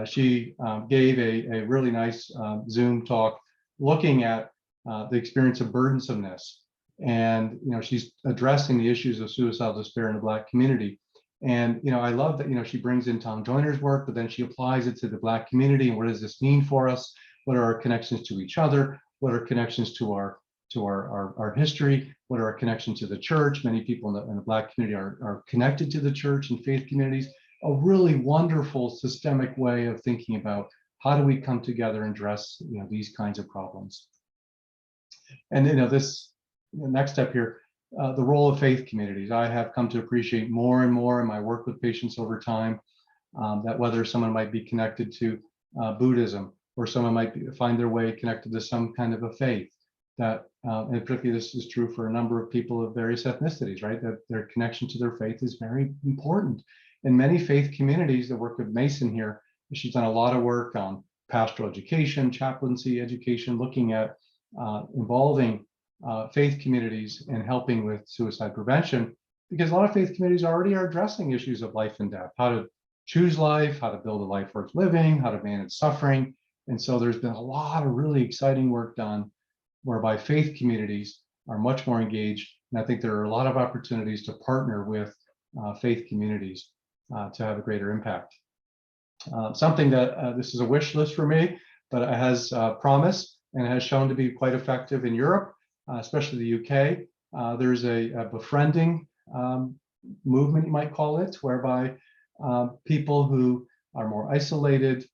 she gave a really nice Zoom talk looking at the experience of burdensomeness. And she's addressing the issues of suicidal despair in the Black community. And I love that she brings in Tom Joyner's work, but then she applies it to the Black community. And what does this mean for us? What are our connections to each other? What are connections to our history? What are our connections to the church? Many people in the Black community are connected to the church and faith communities. A really wonderful systemic way of thinking about how do we come together and address these kinds of problems. And this next step here, the role of faith communities. I have come to appreciate more and more in my work with patients over time, that whether someone might be connected to Buddhism, or someone might find their way connected to some kind of a faith, that, and particularly this is true for a number of people of various ethnicities, right? That their connection to their faith is very important. In many faith communities, the work of Mason here, she's done a lot of work on pastoral education, chaplaincy education, looking at involving faith communities and helping with suicide prevention, because a lot of faith communities already are addressing issues of life and death, how to choose life, how to build a life worth living, how to manage suffering. And so there's been a lot of really exciting work done whereby faith communities are much more engaged. And I think there are a lot of opportunities to partner with faith communities to have a greater impact. Something that this is a wish list for me, but it has promise and has shown to be quite effective in Europe, especially the UK. There's a befriending movement, you might call it, whereby people who are more isolated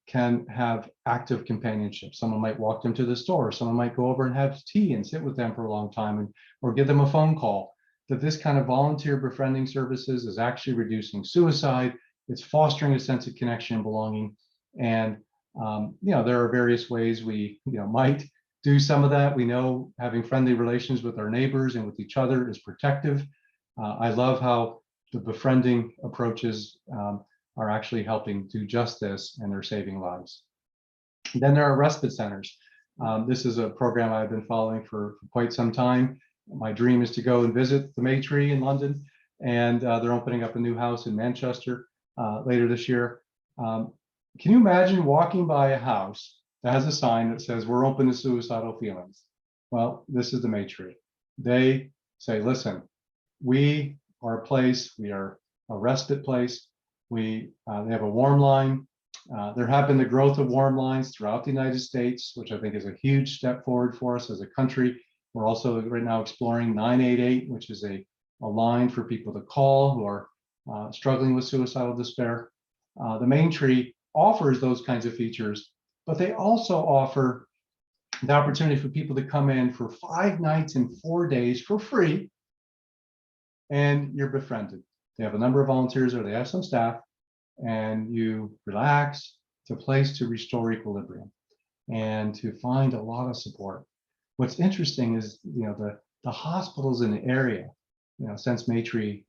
can have active companionship. Someone might walk them to the store. Someone might go over and have tea and sit with them for a long time, or give them a phone call. That this kind of volunteer befriending services is actually reducing suicide. It's fostering a sense of connection and belonging. And there are various ways we might do some of that. We know having friendly relations with our neighbors and with each other is protective. I love how the befriending approaches are actually helping do just this, and they're saving lives. Then there are respite centers. This is a program I've been following for quite some time. My dream is to go and visit the Maytree in London, and they're opening up a new house in Manchester later this year. Can you imagine walking by a house that has a sign that says, "We're open to suicidal feelings"? Well, this is the Maytree. They say, listen, we are a place, we are a respite place. They have a warm line. There have been the growth of warm lines throughout the United States, which I think is a huge step forward for us as a country. We're also right now exploring 988, which is a line for people to call who are struggling with suicidal despair. The Maytree offers those kinds of features, but they also offer the opportunity for people to come in for 5 nights and 4 days for free, and you're befriended. They have a number of volunteers, or they have some staff, and you relax. It's a place to restore equilibrium and to find a lot of support. What's interesting is, the hospitals in the area, since Maytree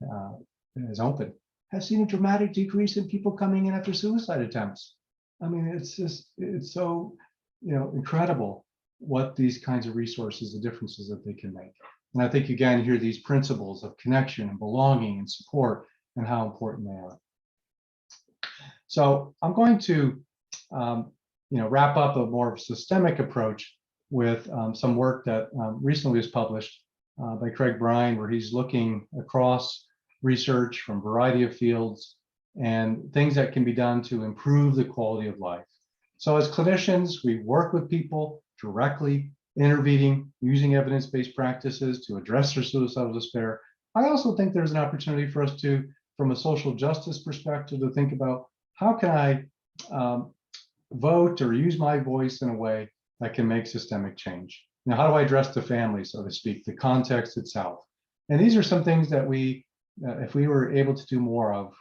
is open, have seen a dramatic decrease in people coming in after suicide attempts. I mean, it's so, incredible what these kinds of resources, the differences that they can make. And I think, again, here these principles of connection and belonging and support and how important they are. So I'm going to, wrap up a more systemic approach with some work that recently was published by Craig Bryan, where he's looking across research from a variety of fields and things that can be done to improve the quality of life. So as clinicians, we work with people directly, intervening, using evidence-based practices to address their suicidal despair. I also think there's an opportunity for us to, from a social justice perspective, to think about how can I vote or use my voice in a way that can make systemic change. Now, how do I address the family, so to speak, the context itself? And these are some things that we, if we were able to do more of,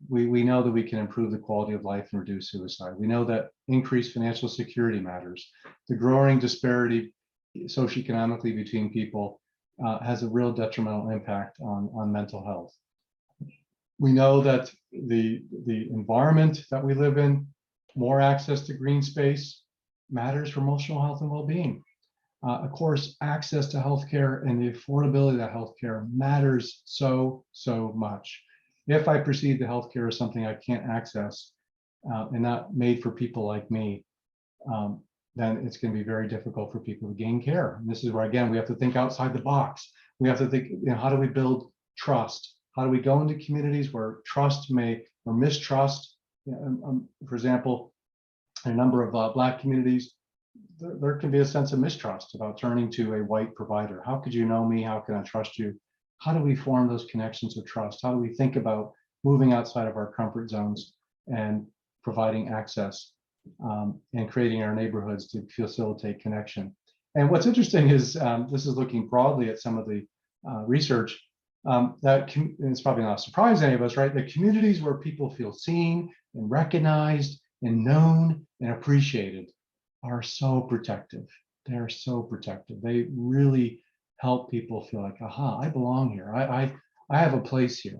we know that we can improve the quality of life and reduce suicide. We know that increased financial security matters. The growing disparity socioeconomically between people has a real detrimental impact on mental health. We know that the environment that we live in, more access to green space matters for emotional health and well-being. Of course, access to healthcare and the affordability of that healthcare matters so much. If I perceive the healthcare as something I can't access and not made for people like me, then it's going to be very difficult for people to gain care. And this is where, again, we have to think outside the box. We have to think, how do we build trust? How do we go into communities where trust or mistrust? For example, in a number of Black communities, there can be a sense of mistrust about turning to a white provider. How could you know me? How can I trust you? How do we form those connections of trust? How do we think about moving outside of our comfort zones and providing access and creating our neighborhoods to facilitate connection? And what's interesting is this is looking broadly at some of the research that it's probably not a surprise to any of us, right? The communities where people feel seen and recognized and known and appreciated are so protective. They're so protective. They really help people feel like, aha, I belong here. I have a place here,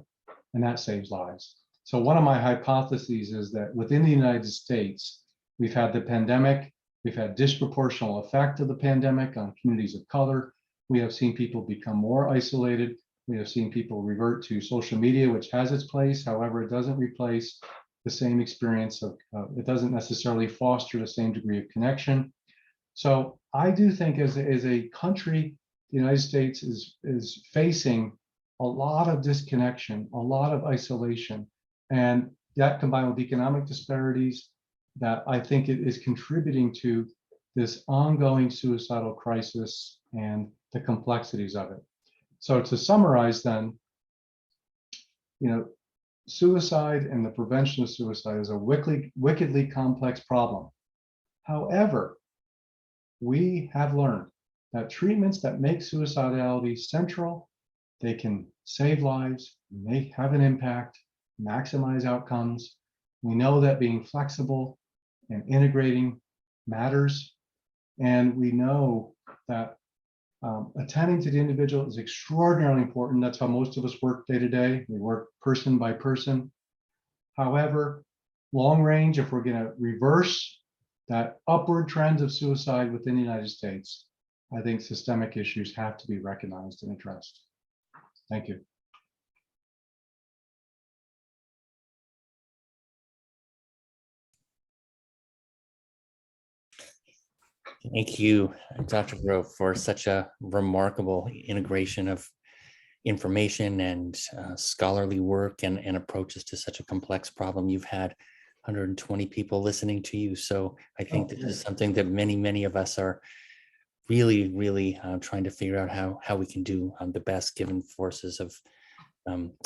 and that saves lives. So one of my hypotheses is that within the United States, we've had the pandemic, we've had disproportional effect of the pandemic on communities of color. We have seen people become more isolated. We have seen people revert to social media, which has its place. However, it doesn't replace the same experience of, it doesn't necessarily foster the same degree of connection. So I do think as a country, the United States is facing a lot of disconnection, a lot of isolation. And that combined with economic disparities, that I think it is contributing to this ongoing suicidal crisis and the complexities of it. So to summarize then, suicide and the prevention of suicide is a wickedly complex problem. However, we have learned that treatments that make suicidality central, they can save lives, they have an impact, maximize outcomes. We know that being flexible and integrating matters. And we know that attending to the individual is extraordinarily important. That's how most of us work day to day. We work person by person. However, long range, if we're going to reverse that upward trend of suicide within the United States, I think systemic issues have to be recognized and addressed. Thank you. Thank you, Dr. Groat, for such a remarkable integration of information and scholarly work and approaches to such a complex problem. You've had 120 people listening to you. So I think this is something that many of us are really trying to figure out how we can do the best given forces of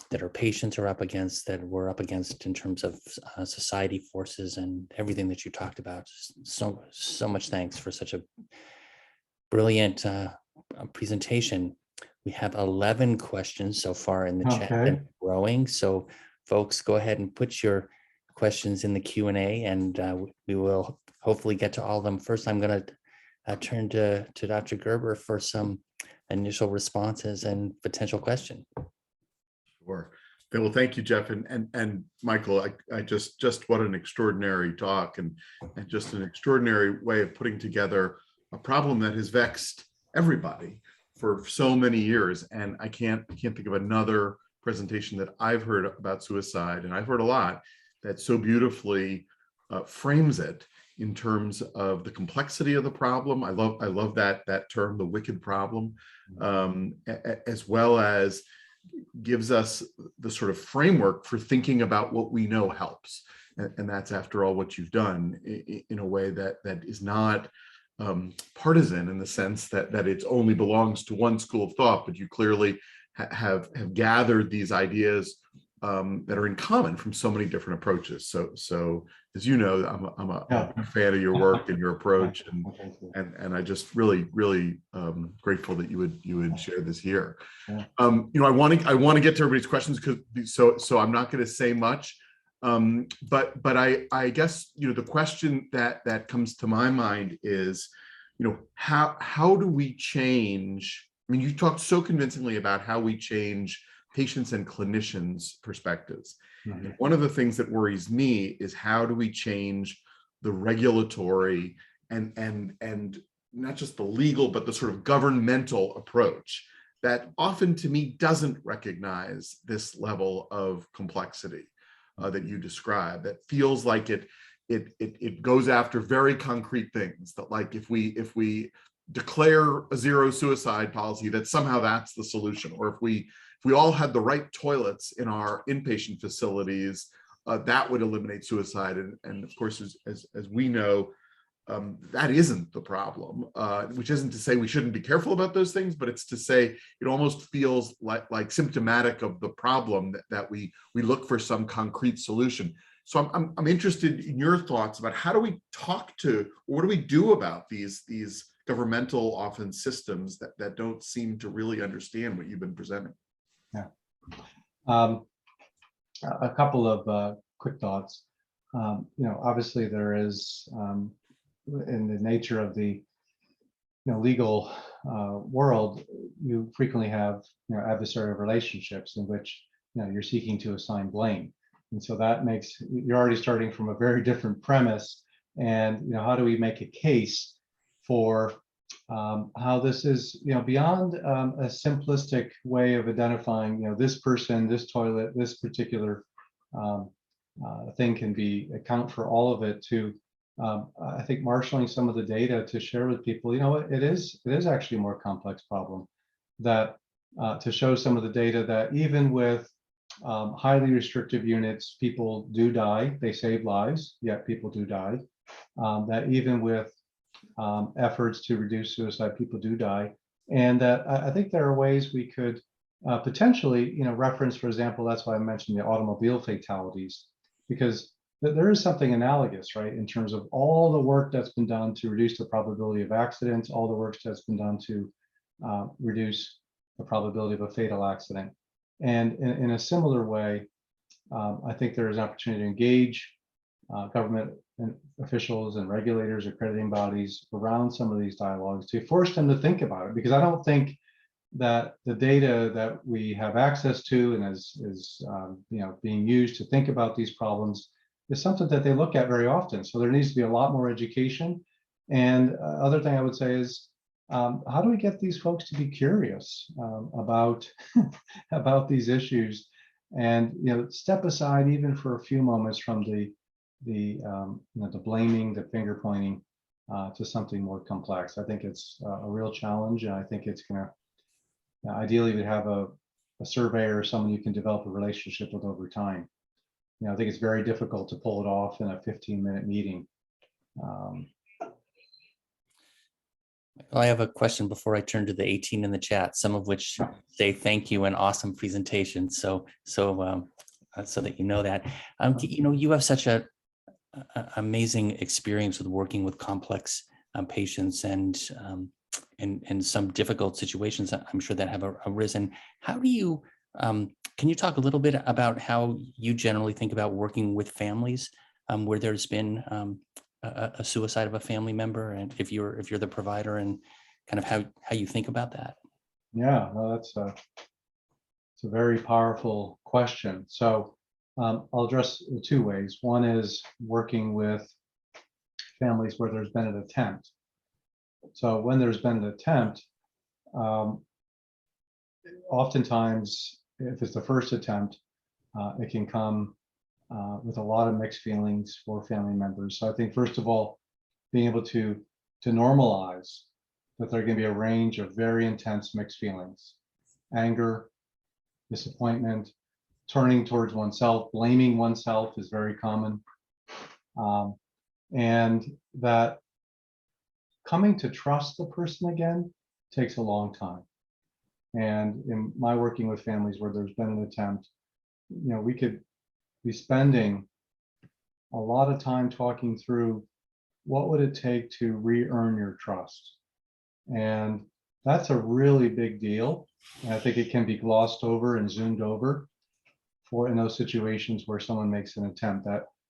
that our patients are up against, that we're up against in terms of society forces and everything that you talked about. So much thanks for such a brilliant presentation. We have 11 questions so far in the chat and growing. So folks, go ahead and put your questions in the Q&A and we will hopefully get to all of them. First, I'm going to turn to Dr. Gerber for some initial responses and potential question. Sure. Well, thank you, Jeff, and Michael. I just what an extraordinary talk and just an extraordinary way of putting together a problem that has vexed everybody for so many years. And I can't think of another presentation that I've heard about suicide, and I've heard a lot, that so beautifully frames it in terms of the complexity of the problem. I love that term, the wicked problem, as well as gives us the sort of framework for thinking about what we know helps. And that's, after all, what you've done in a way that is not partisan in the sense that it only belongs to one school of thought, but you clearly have gathered these ideas that are in common from so many different approaches. So as you know, I'm a fan of your work and your approach, and I just really grateful that you would share this here. I want to get to everybody's questions, so I'm not going to say much, but I guess the question that comes to my mind is, how do we change? I mean, you talked so convincingly about how we change patients' and clinicians' perspectives. Mm-hmm. And one of the things that worries me is, how do we change the regulatory and not just the legal, but the sort of governmental approach that often, to me, doesn't recognize this level of complexity that you describe, that feels like it goes after very concrete things, that like if we declare a zero suicide policy, that somehow that's the solution, or if we all had the right toilets in our inpatient facilities, that would eliminate suicide. And of course, as we know, that isn't the problem, which isn't to say we shouldn't be careful about those things, but it's to say it almost feels like symptomatic of the problem that we look for some concrete solution. So I'm interested in your thoughts about, how do we talk to, or what do we do about these governmental often systems that don't seem to really understand what you've been presenting? Yeah. A couple of quick thoughts. Obviously there is, in the nature of the legal world, you frequently have adversarial relationships in which you're seeking to assign blame, and so that makes, you're already starting from a very different premise. And how do we make a case for how this is beyond a simplistic way of identifying this person, this toilet, this particular thing can account for all of it, to I think marshaling some of the data to share with people. It is actually a more complex problem, that to show some of the data that even with highly restrictive units, people do die. They save lives, yet people do die. That even with efforts to reduce suicide, people do die. And that I think there are ways we could potentially, reference, for example, that's why I mentioned the automobile fatalities, because there is something analogous, right, in terms of all the work that's been done to reduce the probability of accidents, all the work that's been done to reduce the probability of a fatal accident. And in a similar way, I think there is an opportunity to engage government officials and regulators, accrediting bodies around some of these dialogues to force them to think about it, because I don't think that the data that we have access to and is being used to think about these problems is something that they look at very often. So there needs to be a lot more education. And other thing I would say is, how do we get these folks to be curious about about these issues, and step aside even for a few moments from the blaming, the finger pointing, to something more complex. I think it's a real challenge, and I think it's going to ideally we have a surveyor or someone you can develop a relationship with over time. I think it's very difficult to pull it off in a 15-minute meeting. I have a question before I turn to the 18 in the chat, some of which say thank you and awesome presentation. So that you know that. You have such a amazing experience with working with complex patients and some difficult situations, I'm sure, that have arisen. How do you, can you talk a little bit about how you generally think about working with families where there's been a suicide of a family member, and if you're the provider, and kind of how you think about that? Yeah, no, it's a very powerful question. So I'll address it two ways. One is working with families where there's been an attempt. So when there's been an attempt, oftentimes, if it's the first attempt, it can come with a lot of mixed feelings for family members. So I think, first of all, being able to normalize that there can be a range of very intense mixed feelings: anger, disappointment, turning towards oneself, blaming oneself is very common. And that coming to trust the person again takes a long time. And in my working with families where there's been an attempt, we could be spending a lot of time talking through what would it take to re-earn your trust. And that's a really big deal. And I think it can be glossed over and zoomed over for in those situations where someone makes an attempt.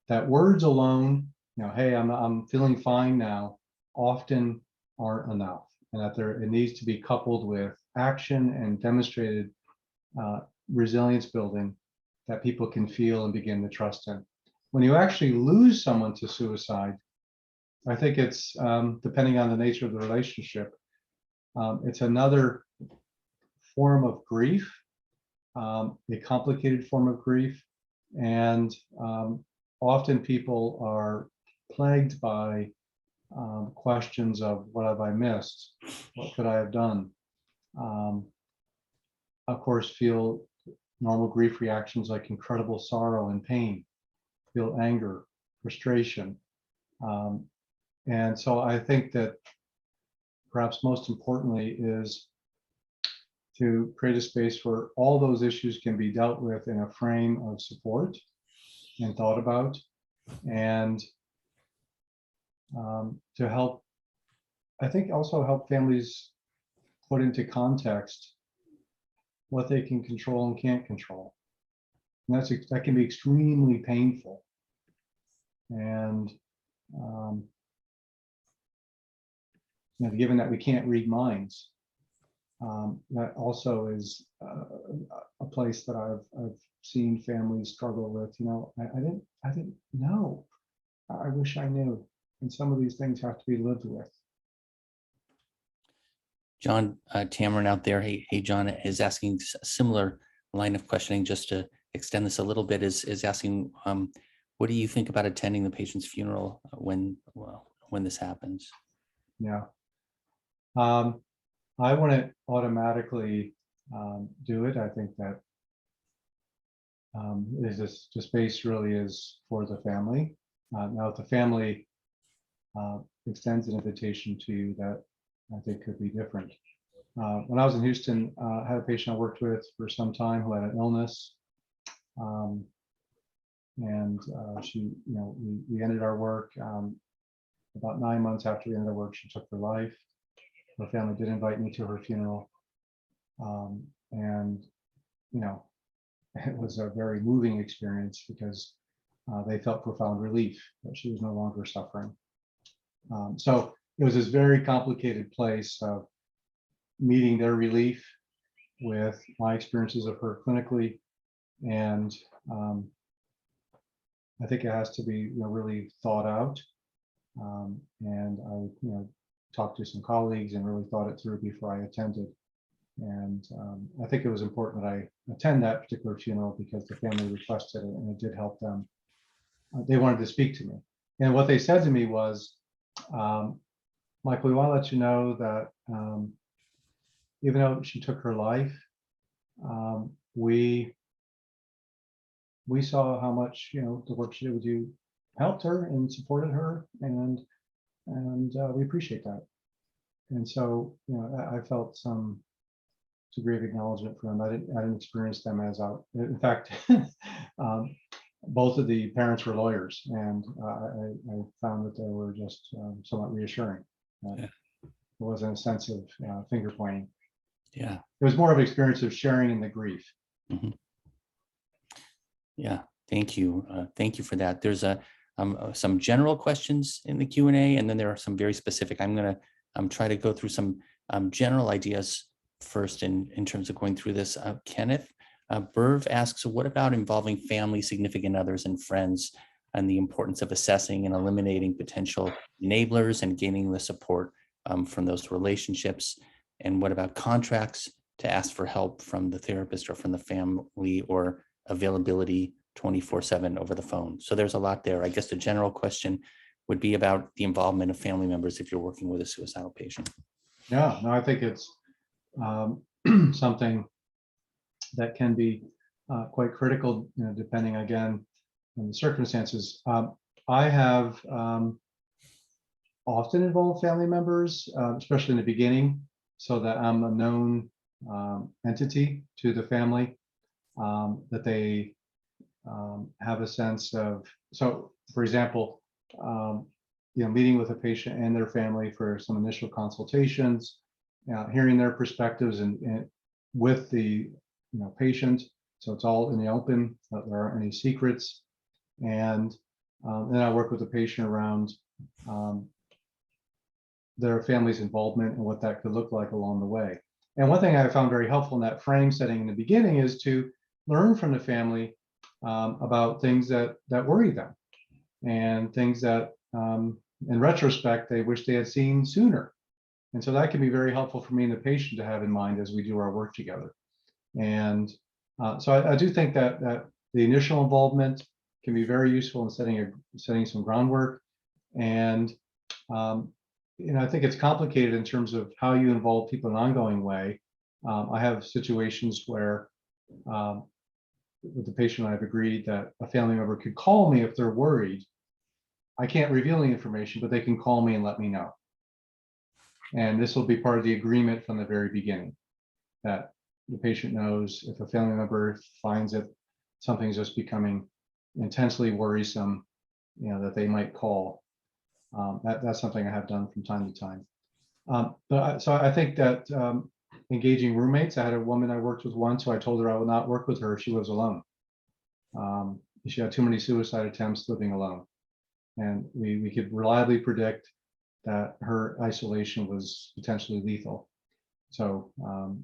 That words alone, hey, I'm feeling fine now, often aren't enough, and that it needs to be coupled with action and demonstrated resilience building that people can feel and begin to trust in. When you actually lose someone to suicide, I think it's, depending on the nature of the relationship, it's another form of grief, a complicated form of grief. And often people are plagued by questions of, what have I missed? What could I have done? Of course, feel normal grief reactions like incredible sorrow and pain, feel anger, frustration. And so I think that perhaps most importantly is to create a space where all those issues can be dealt with in a frame of support and thought about, and to help, I think, also help families put into context what they can control and can't control. And that can be extremely painful. And given that we can't read minds, that also is a place that I've seen families struggle with. I didn't know. I wish I knew. And some of these things have to be lived with. John Cameron out there, hey John, is asking a similar line of questioning. Just to extend this a little bit, is asking, what do you think about attending the patient's funeral when this happens? Yeah. I wouldn't automatically do it. I think that the space really is for the family. Now, if the family extends an invitation to you, that I think could be different. When I was in Houston, I had a patient I worked with for some time who had an illness. She, we ended our work. About 9 months after we ended our work, she took her life. Her family did invite me to her funeral. It was a very moving experience because they felt profound relief that she was no longer suffering. So it was this very complicated place of meeting their relief with my experiences of her clinically. And I think it has to be really thought out. And I talked to some colleagues and really thought it through before I attended. And I think it was important that I attend that particular funeral because the family requested it and it did help them. They wanted to speak to me. And what they said to me was, Michael, we want to let you know that even though she took her life, we saw how much the work she did with you helped her and supported her, and we appreciate that. And so I felt some degree of acknowledgement for them. I didn't experience them as out. In fact, both of the parents were lawyers, and I found that they were just somewhat reassuring. Yeah. There wasn't a sense of finger pointing. Yeah. It was more of an experience of sharing in the grief. Mm-hmm. Yeah, thank you. Thank you for that. There's some general questions in the Q&A, and then there are some very specific. I'm going to try to go through some general ideas first in terms of going through this. Kenneth Berv asks, what about involving family, significant others, and friends, and the importance of assessing and eliminating potential enablers and gaining the support from those relationships? And what about contracts to ask for help from the therapist or from the family, or availability 24/7 over the phone? So there's a lot there. I guess the general question would be about the involvement of family members if you're working with a suicidal patient. Yeah, no, I think it's something that can be quite critical, depending again on the circumstances. I have often involved family members, especially in the beginning, so that I'm a known entity to the family, that they have a sense of. So, for example, meeting with a patient and their family for some initial consultations, hearing their perspectives and with the patient, so it's all in the open, there aren't any secrets. And then I work with the patient around their family's involvement and what that could look like along the way. And one thing I found very helpful in that frame setting in the beginning is to learn from the family about things that worry them, and things that in retrospect they wish they had seen sooner. And so that can be very helpful for me and the patient to have in mind as we do our work together. And so I do think that the initial involvement can be very useful in setting some groundwork. And I think it's complicated in terms of how you involve people in an ongoing way. I have situations where with the patient, I've agreed that a family member could call me if they're worried. I can't reveal any information, but they can call me and let me know. And this will be part of the agreement from the very beginning, that the patient knows if a family member finds that something's just becoming intensely worrisome, that they might call. That's something I have done from time to time. So I think that engaging roommates, I had a woman I worked with once who I told her I would not work with her if she lives alone. She had too many suicide attempts living alone. And we could reliably predict that her isolation was potentially lethal. So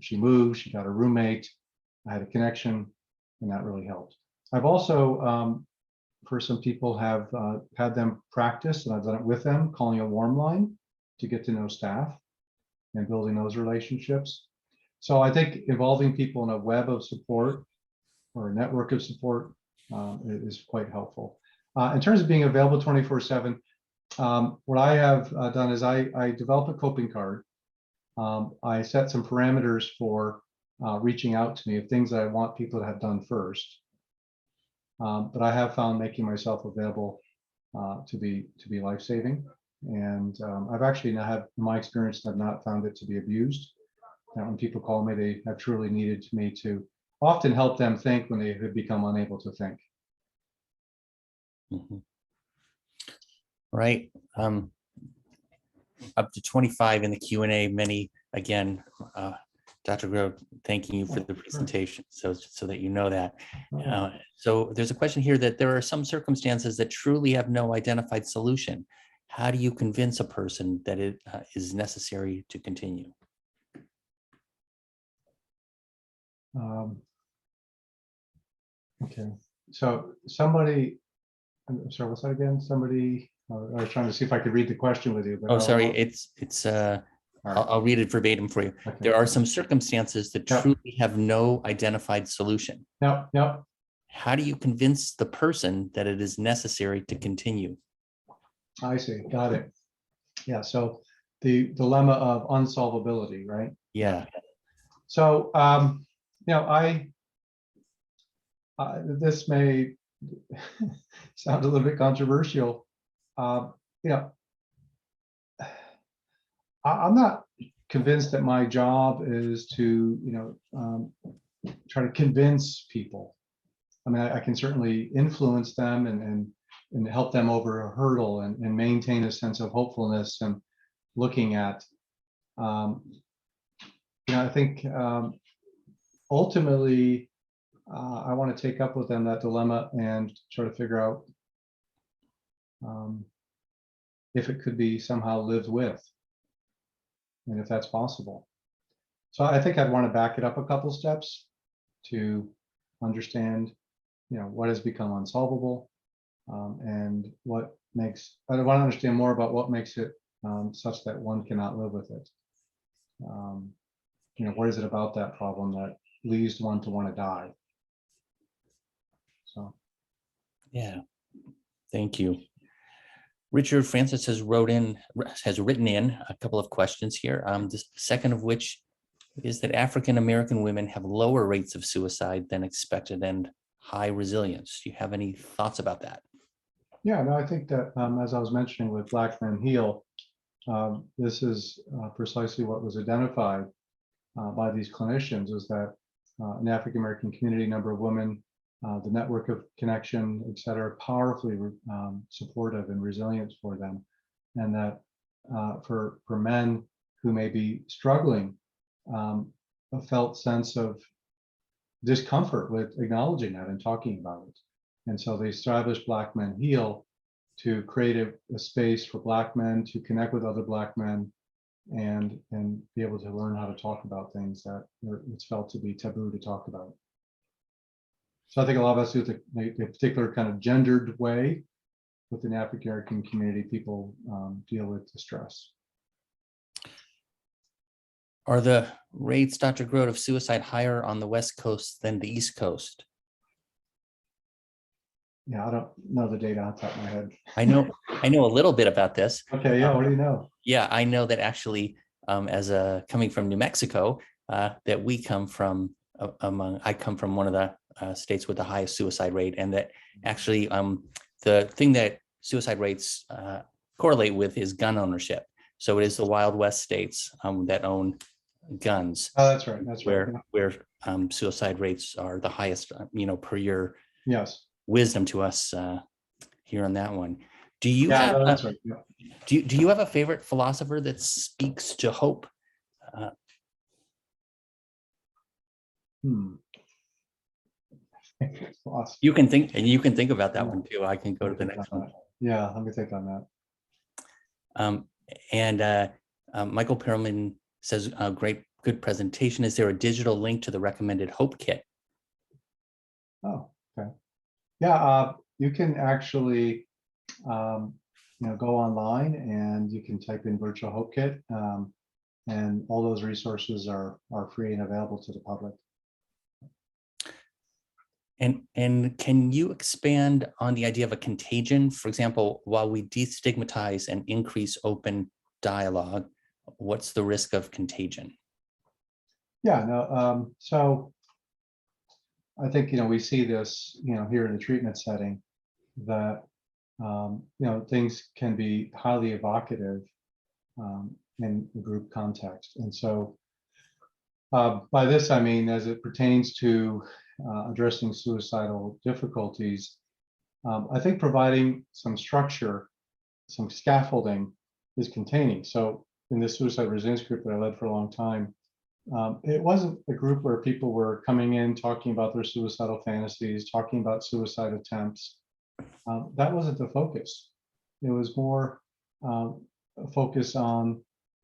she moved, she got a roommate, I had a connection, and that really helped. I've also, for some people, have had them practice, and I've done it with them, calling a warm line to get to know staff and building those relationships. So I think involving people in a web of support or a network of support is quite helpful. In terms of being available 24/7, what I have done is I develop a coping card. I set some parameters for reaching out to me of things that I want people to have done first. But I have found making myself available to be life-saving. And I've actually not had, in my experience, I've not found it to be abused. And when people call me, they have truly needed me to often help them think when they have become unable to think. Mhm. Right. Up to 25 in the Q&A. Many, again, Dr. Groat, thanking you for the presentation, so that you know that. So there's a question here that there are some circumstances that truly have no identified solution. How do you convince a person that it is necessary to continue? Okay, so somebody, I'm sorry, what's that again? Somebody, I was trying to see if I could read the question with you. But Oh, sorry, I'll read it verbatim for you. Okay. There are some circumstances that Yep. truly have no identified solution. Yep, yep. How do you convince the person that it is necessary to continue? I see, got it. Yeah, so the dilemma of unsolvability, right? Yeah. So, this may sound a little bit controversial. I'm not convinced that my job is to, try to convince people. I mean, I can certainly influence them and help them over a hurdle and maintain a sense of hopefulness and looking at, I think ultimately, I want to take up with them that dilemma and try to figure out if it could be somehow lived with, and if that's possible. So I think I'd want to back it up a couple steps to understand, what has become unsolvable, and what makes. I want to understand more about what makes it such that one cannot live with it. What is it about that problem that leads one to want to die? So, Yeah, thank you. Richard Francis has written in a couple of questions here. The second of which is that African American women have lower rates of suicide than expected and high resilience. Do you have any thoughts about that? yeah, no, I think that as I was mentioning with Black Men Heal, this is precisely what was identified by these clinicians, is that in the African American community, number of women, the network of connection, et cetera, powerfully supportive and resilient for them. And that for men who may be struggling, a felt sense of discomfort with acknowledging that and talking about it. And so they established Black Men Heal to create a space for Black men to connect with other Black men and be able to learn how to talk about things that it's felt to be taboo to talk about. So I think a lot of us do the particular kind of gendered way within the African American community, people deal with distress. Are the rates, Dr. Groat, of suicide higher on the West Coast than the East Coast? Yeah, I don't know the data on top of my head. I know a little bit about this. Okay, yeah, what do you know? Yeah, I know that actually, coming from New Mexico, that we come from I come from one of the states with the highest suicide rate, and that actually the thing that suicide rates correlate with is gun ownership. So it is the Wild West states that own guns. Oh, that's right. That's where, right. Where suicide rates are the highest, per your yes. wisdom to us here on that one. Do you yeah, have no, that's right. Yeah. do you have a favorite philosopher that speaks to hope? You can think about that one too. I can go to the next one. Yeah, let me think on that. Michael Perlman says, good presentation. Is there a digital link to the recommended Hope Kit? Oh, okay. Yeah, you can actually, go online and you can type in Virtual Hope Kit, and all those resources are free and available to the public. And can you expand on the idea of a contagion? For example, while we destigmatize and increase open dialogue, what's the risk of contagion? Yeah, no, so I think, we see this, here in the treatment setting that, things can be highly evocative in a group context. And so by this, I mean, as it pertains to addressing suicidal difficulties, I think providing some structure, some scaffolding is containing. So in this suicide resilience group that I led for a long time, it wasn't a group where people were coming in talking about their suicidal fantasies, talking about suicide attempts. That wasn't the focus. It was more a focus on,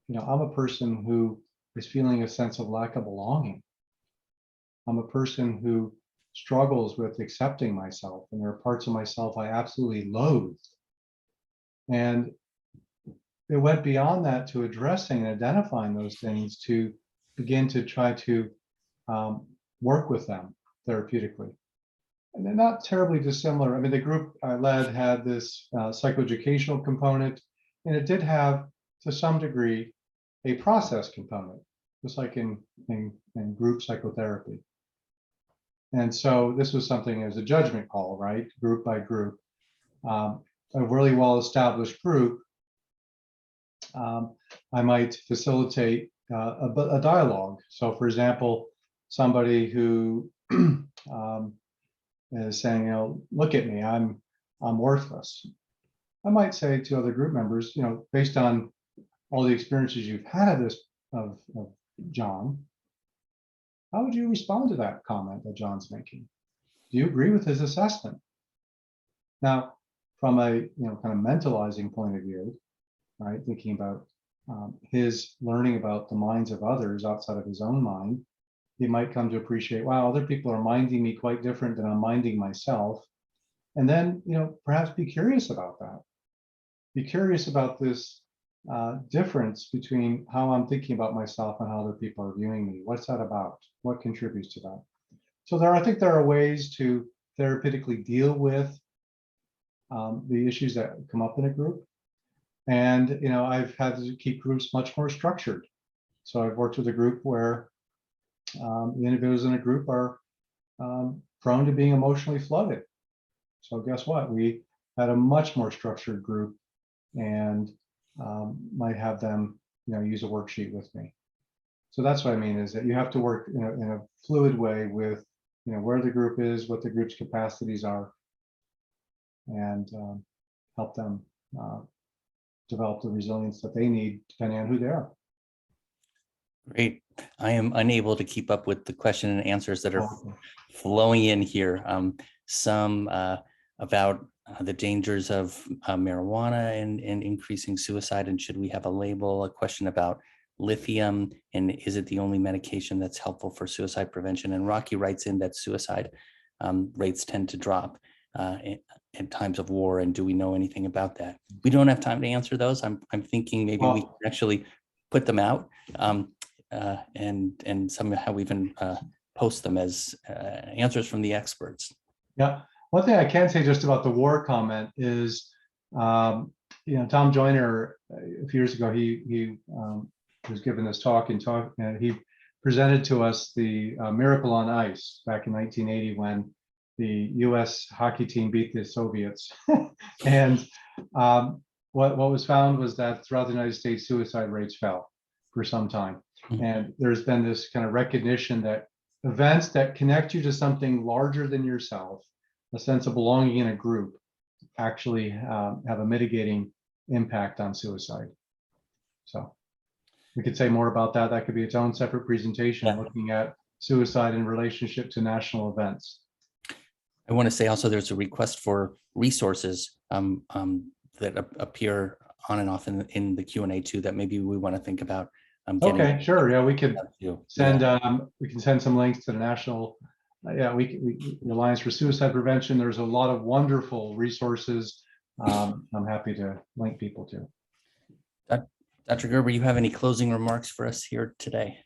I'm a person who is feeling a sense of lack of belonging. I'm a person who struggles with accepting myself, and there are parts of myself I absolutely loathe. And it went beyond that to addressing and identifying those things to begin to try to work with them therapeutically. And they're not terribly dissimilar. I mean, the group I led had this psychoeducational component, and it did have, to some degree, a process component, just like in group psychotherapy. And so this was something as a judgment call, right? Group by group. A really well-established group, I might facilitate a dialogue. So for example, somebody who is saying, look at me, I'm worthless. I might say to other group members, based on all the experiences you've had of John, how would you respond to that comment that John's making? Do you agree with his assessment? Now, from a kind of mentalizing point of view, right, thinking about his learning about the minds of others outside of his own mind, he might come to appreciate, wow, other people are minding me quite different than I'm minding myself. And then, perhaps be curious about that. Be curious about this difference between how I'm thinking about myself and how other people are viewing me. What's that about? What contributes to that? So I think there are ways to therapeutically deal with the issues that come up in a group. And, I've had to keep groups much more structured. So I've worked with a group where the individuals in a group are prone to being emotionally flooded. So guess what? We had a much more structured group, and might have them, use a worksheet with me. So that's what I mean, is that you have to work in a fluid way with, where the group is, what the group's capacities are, and help them develop the resilience that they need depending on who they are. Great. I am unable to keep up with the question and answers that are flowing in here. Some about the dangers of marijuana and increasing suicide, and should we have a label? A question about lithium, and is it the only medication that's helpful for suicide prevention? And Rocky writes in that suicide rates tend to drop in times of war, and do we know anything about that? We don't have time to answer those. I'm thinking maybe we can actually put them out and somehow even post them as answers from the experts. Yeah, one thing I can say just about the war comment is, Tom Joyner, a few years ago, he was given this talk and he presented to us the Miracle on Ice back in 1980 when the U.S. hockey team beat the Soviets. And what was found was that throughout the United States, suicide rates fell for some time. And there's been this kind of recognition that events that connect you to something larger than yourself, a sense of belonging in a group, actually have a mitigating impact on suicide. So we could say more about that. That could be its own separate presentation, looking at suicide in relationship to national events. I want to say also there's a request for resources that appear on and off in the Q&A too, that maybe we want to think about. Okay, sure. Yeah, we could send we can send some links to the national the Alliance for Suicide Prevention. There's a lot of wonderful resources. I'm happy to link people to. Dr. Gerber, you have any closing remarks for us here today?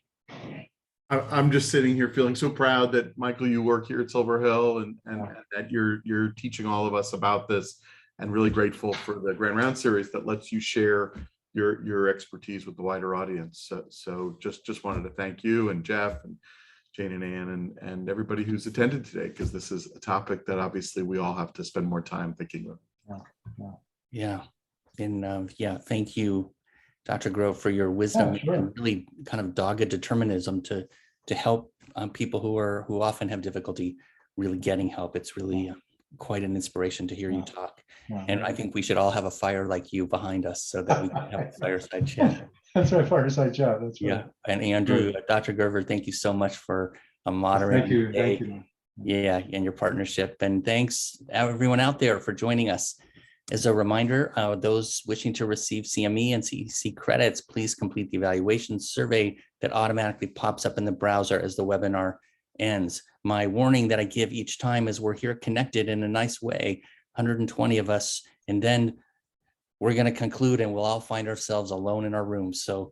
I'm just sitting here feeling so proud that, Michael, you work here at Silver Hill and that you're teaching all of us about this, and really grateful for the Grand Round series that lets you share your expertise with the wider audience. So just wanted to thank you and Jeff and Jane and Ann and everybody who's attended today, because this is a topic that obviously we all have to spend more time thinking of. Yeah. And yeah, thank you, Dr. Groat, for your wisdom Yeah, sure. and really kind of dogged determinism to help people who often have difficulty really getting help. It's really quite an inspiration to hear you talk. And I think we should all have a fire like you behind us so that we can have a fireside chat. That's right, fireside chat. That's right. Yeah. And Andrew, Dr. Gerver, thank you so much for moderating. Thank you. today. Thank you. Yeah, and your partnership. And thanks everyone out there for joining us. As a reminder, those wishing to receive CME and CEC credits, please complete the evaluation survey that automatically pops up in the browser as the webinar ends. My warning that I give each time is we're here connected in a nice way, 120 of us, and then we're going to conclude and we'll all find ourselves alone in our rooms. So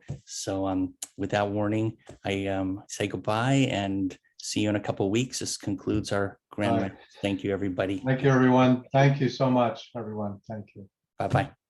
with that warning, I say goodbye and see you in a couple of weeks. This concludes our grand. Thank you, everybody. Thank you, everyone. Thank you so much, everyone. Thank you. Bye-bye.